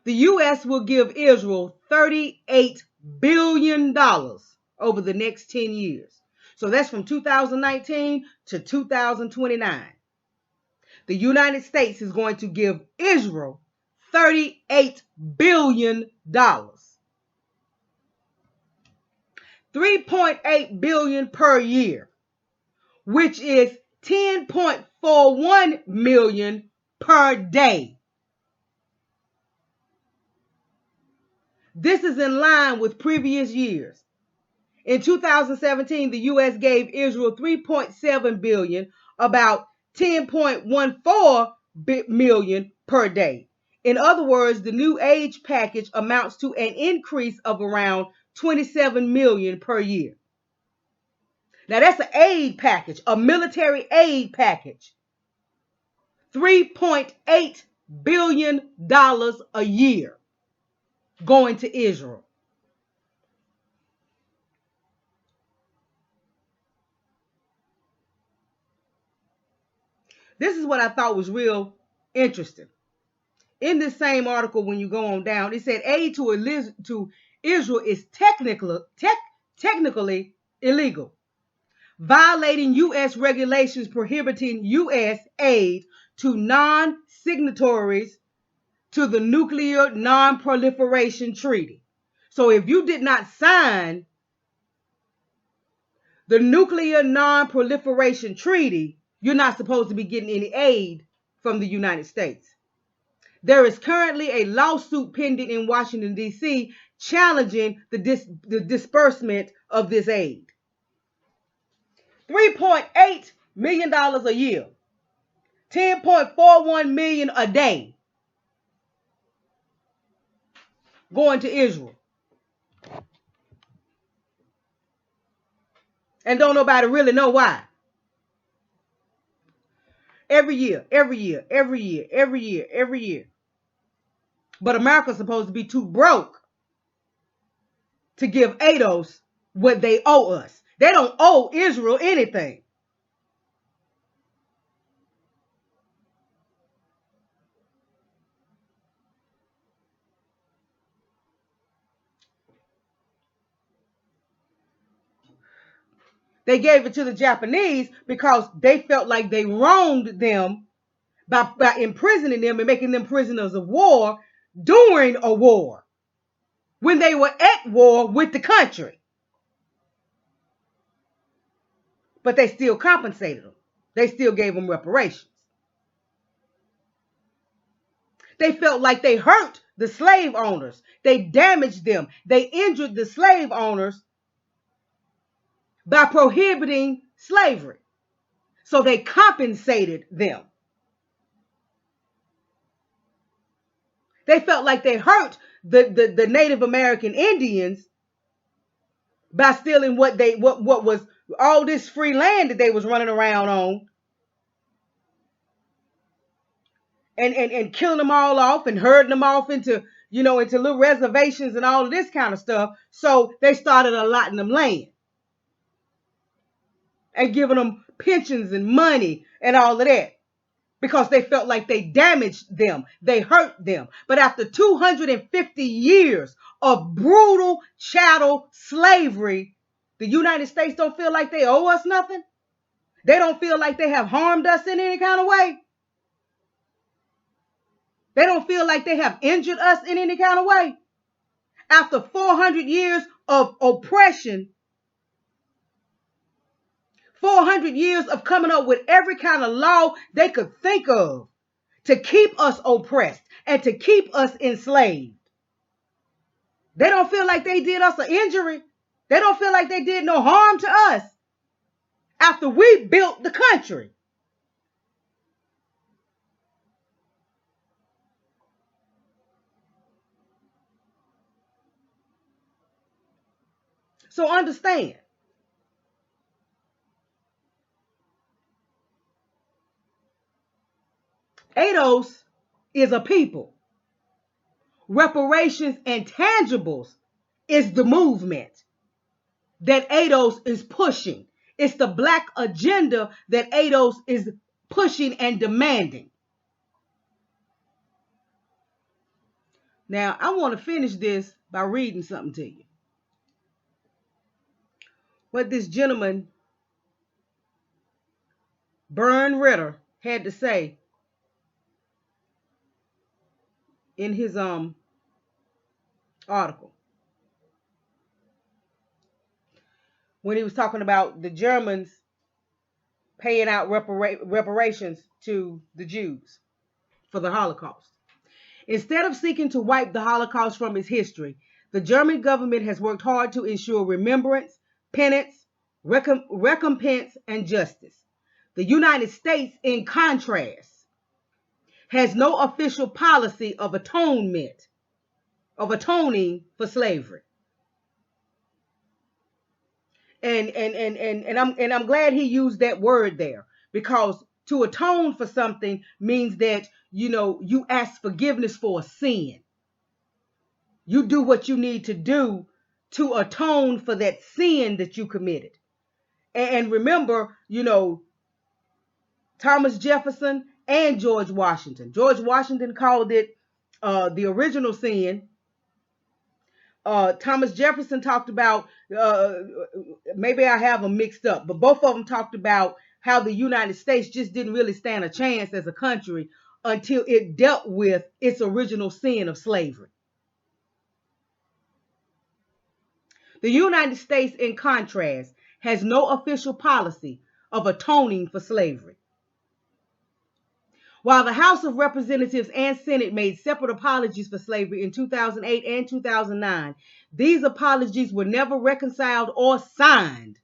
the U.S. will give Israel $38 billion over the next 10 years. So that's from 2019 to 2029. The United States is going to give Israel $38 billion. $3.8 billion per year, which is $10.41 million per day. This is in line with previous years. In 2017, the U.S. gave Israel $3.7 billion, about $10.14 million per day. In other words, the new aid package amounts to an increase of around $27 million per year. Now that's an aid package, a military aid package. $3.8 billion a year going to Israel. This is what I thought was real interesting. In this same article, when you go on down, it said aid to Israel is technically illegal, violating U.S. regulations prohibiting U.S. aid to non-signatories to the Nuclear Non-Proliferation Treaty. So if you did not sign the Nuclear Non-Proliferation Treaty, you're not supposed to be getting any aid from the United States. There is currently a lawsuit pending in Washington, D.C., challenging the disbursement of this aid. $3.8 million a year, $10.41 million a day going to Israel. And don't nobody really know why. Every year. But America's supposed to be too broke to give ADOS what they owe us. They don't owe Israel anything. They gave it to the Japanese because they felt like they wronged them by imprisoning them and making them prisoners of war during a war, when they were at war with the country. But they still compensated them. They still gave them reparations. They felt like they hurt the slave owners. They damaged them. They injured the slave owners by prohibiting slavery. So they compensated them. They felt like they hurt the Native American Indians by stealing what was all this free land that they was running around on, and killing them all off and herding them off into little reservations and all of this kind of stuff. So they started allotting them land and giving them pensions and money and all of that, because they felt like they damaged them, they hurt them. But after 250 years of brutal chattel slavery, the United States don't feel like they owe us nothing. They don't feel like they have harmed us in any kind of way. They don't feel like they have injured us in any kind of way. After 400 years of oppression, 400 years of coming up with every kind of law they could think of to keep us oppressed and to keep us enslaved, they don't feel like they did us an injury. They don't feel like they did no harm to us after we built the country. So understand, ADOS is a people. Reparations and tangibles is the movement that ADOS is pushing. It's the Black agenda that ADOS is pushing and demanding. Now, I want to finish this by reading something to you. What this gentleman, Bern Ritter, had to say in his article, when he was talking about the Germans paying out reparations to the Jews for the Holocaust. Instead of seeking to wipe the Holocaust from its history, the German government has worked hard to ensure remembrance, penance, recompense, and justice. The United States, in contrast, has no official policy of atoning for slavery. And I'm glad he used that word there, because to atone for something means that you ask forgiveness for a sin. You do what you need to do to atone for that sin that you committed. And remember, Thomas Jefferson and George Washington. George Washington called it the original sin. Thomas Jefferson talked about, maybe I have them mixed up, but both of them talked about how the United States just didn't really stand a chance as a country until it dealt with its original sin of slavery. The United States, in contrast, has no official policy of atoning for slavery. While the House of Representatives and Senate made separate apologies for slavery in 2008 and 2009, these apologies were never reconciled or signed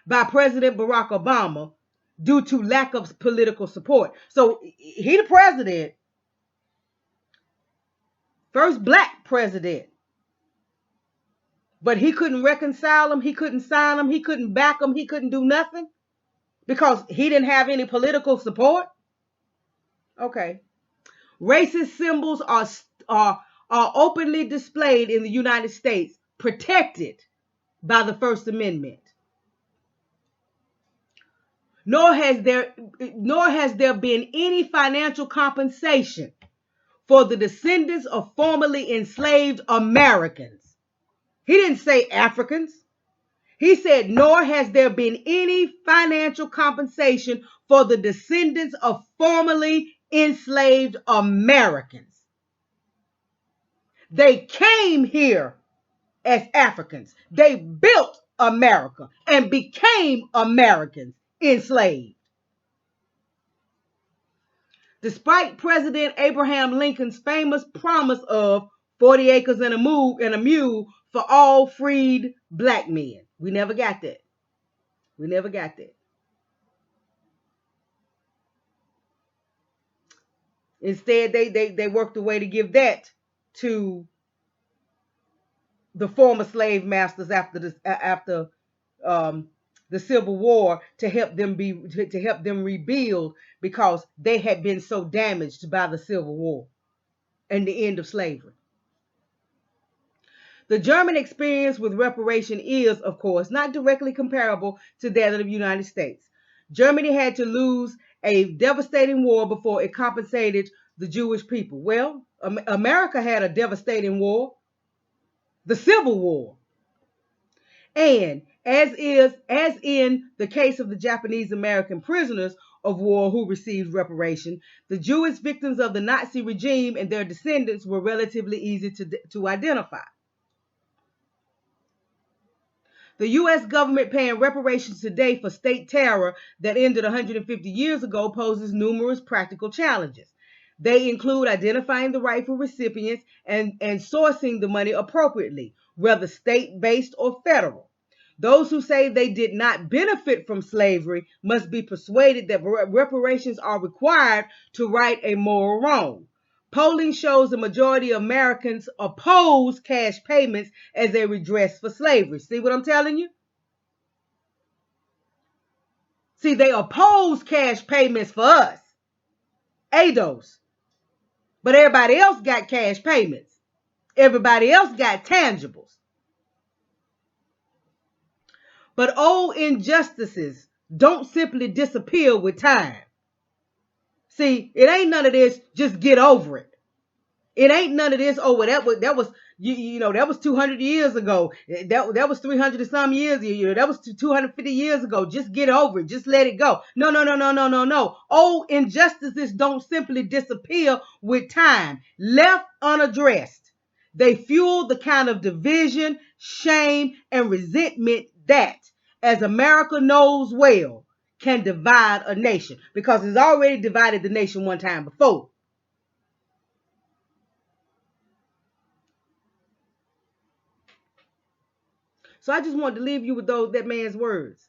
by President Barack Obama due to lack of political support. So he the president, first black president, but he couldn't reconcile them, he couldn't sign them, he couldn't back them, he couldn't do nothing because he didn't have any political support. Okay. Racist symbols are openly displayed in the United States, protected by the First Amendment. Nor has there been any financial compensation for the descendants of formerly enslaved Americans. He didn't say Africans. He said, nor has there been any financial compensation for the descendants of formerly enslaved Americans. They came here as Africans. They built America and became Americans enslaved. Despite President Abraham Lincoln's famous promise of 40 acres and a mule for all freed black men. We never got that. We never got that. Instead, they worked a way to give that to the former slave masters after the Civil War to help them rebuild, because they had been so damaged by the Civil War and the end of slavery. The German experience with reparation is, of course, not directly comparable to that of the United States. Germany had to lose a devastating war before it compensated the Jewish people. Well, America had a devastating war, the Civil War. And as in the case of the Japanese American prisoners of war who received reparation, the Jewish victims of the Nazi regime and their descendants were relatively easy to identify. The U.S. government paying reparations today for state terror that ended 150 years ago poses numerous practical challenges. They include identifying the rightful recipients and sourcing the money appropriately, whether state-based or federal. Those who say they did not benefit from slavery must be persuaded that reparations are required to right a moral wrong. Polling shows the majority of Americans oppose cash payments as a redress for slavery. See what I'm telling you? See, they oppose cash payments for us, ADOS. But everybody else got cash payments. Everybody else got tangibles. But old injustices don't simply disappear with time. See, it ain't none of this, just get over it. It ain't none of this, oh, well, that was that was 200 years ago. That was 300 and some years, that was 250 years ago. Just get over it. Just let it go. No. Old injustices don't simply disappear with time. Left unaddressed, they fuel the kind of division, shame, and resentment that, as America knows well, can divide a nation, because it's already divided the nation one time before. So I just wanted to leave you with that man's words.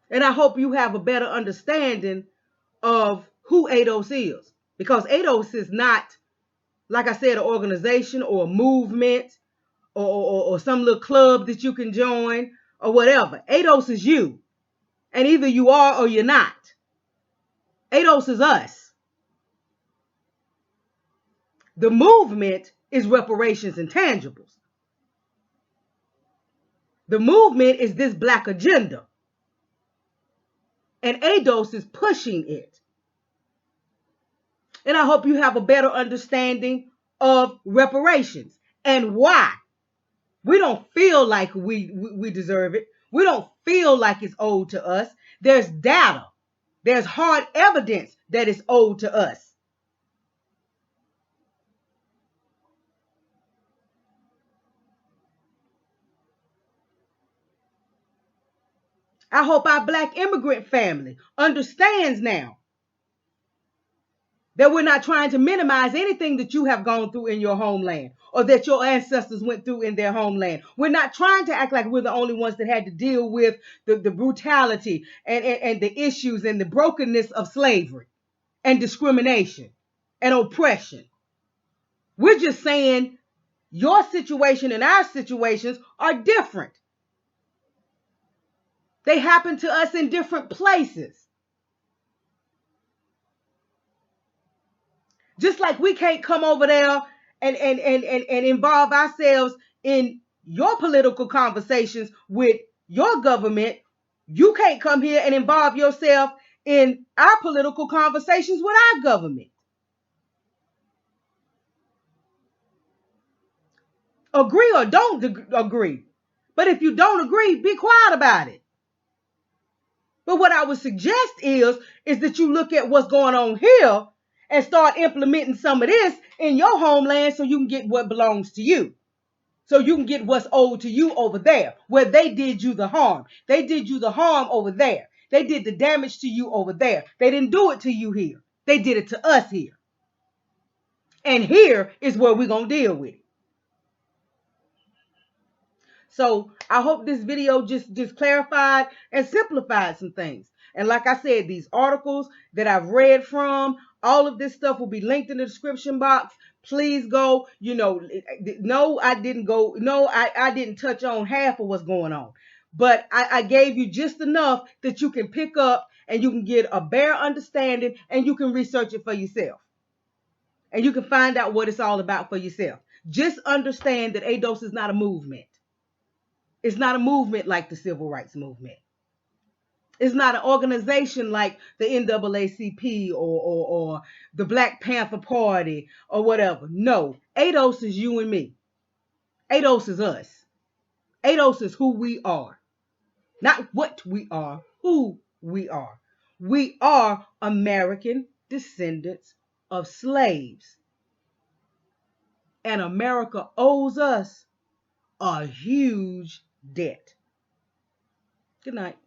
And I hope you have a better understanding of who ADOS is. Because ADOS is not, like I said, an organization or a movement or some little club that you can join or whatever. ADOS is you. And either you are or you're not. ADOS is us. The movement is reparations and tangibles. The movement is this black agenda. And ADOS is pushing it. And I hope you have a better understanding of reparations and why. We don't feel like we deserve it. We don't feel like it's owed to us. There's data. There's hard evidence that it's owed to us. I hope our black immigrant family understands now that we're not trying to minimize anything that you have gone through in your homeland or that your ancestors went through in their homeland. We're not trying to act like we're the only ones that had to deal with the brutality and the issues and the brokenness of slavery and discrimination and oppression. We're just saying your situation and our situations are different. They happen to us in different places. Just like we can't come over there and involve ourselves in your political conversations with your government, you can't come here and involve yourself in our political conversations with our government. Agree or don't agree. But if you don't agree, be quiet about it. But what I would suggest is that you look at what's going on here and start implementing some of this in your homeland so you can get what belongs to you. So you can get what's owed to you over there, where they did you the harm. They did you the harm over there. They did the damage to you over there. They didn't do it to you here. They did it to us here. And here is where we're going to deal with it. So I hope this video just clarified and simplified some things. And like I said, these articles that I've read from, all of this stuff will be linked in the description box. Please go, no, I didn't touch on half of what's going on. But I gave you just enough that you can pick up and you can get a bare understanding and you can research it for yourself. And you can find out what it's all about for yourself. Just understand that ADOS is not a movement. It's not a movement like the Civil Rights Movement. It's not an organization like the NAACP or the Black Panther Party or whatever. No, ADOS is you and me. ADOS is us. ADOS is who we are. Not what we are, who we are. We are American descendants of slaves. And America owes us a huge debt. Good night.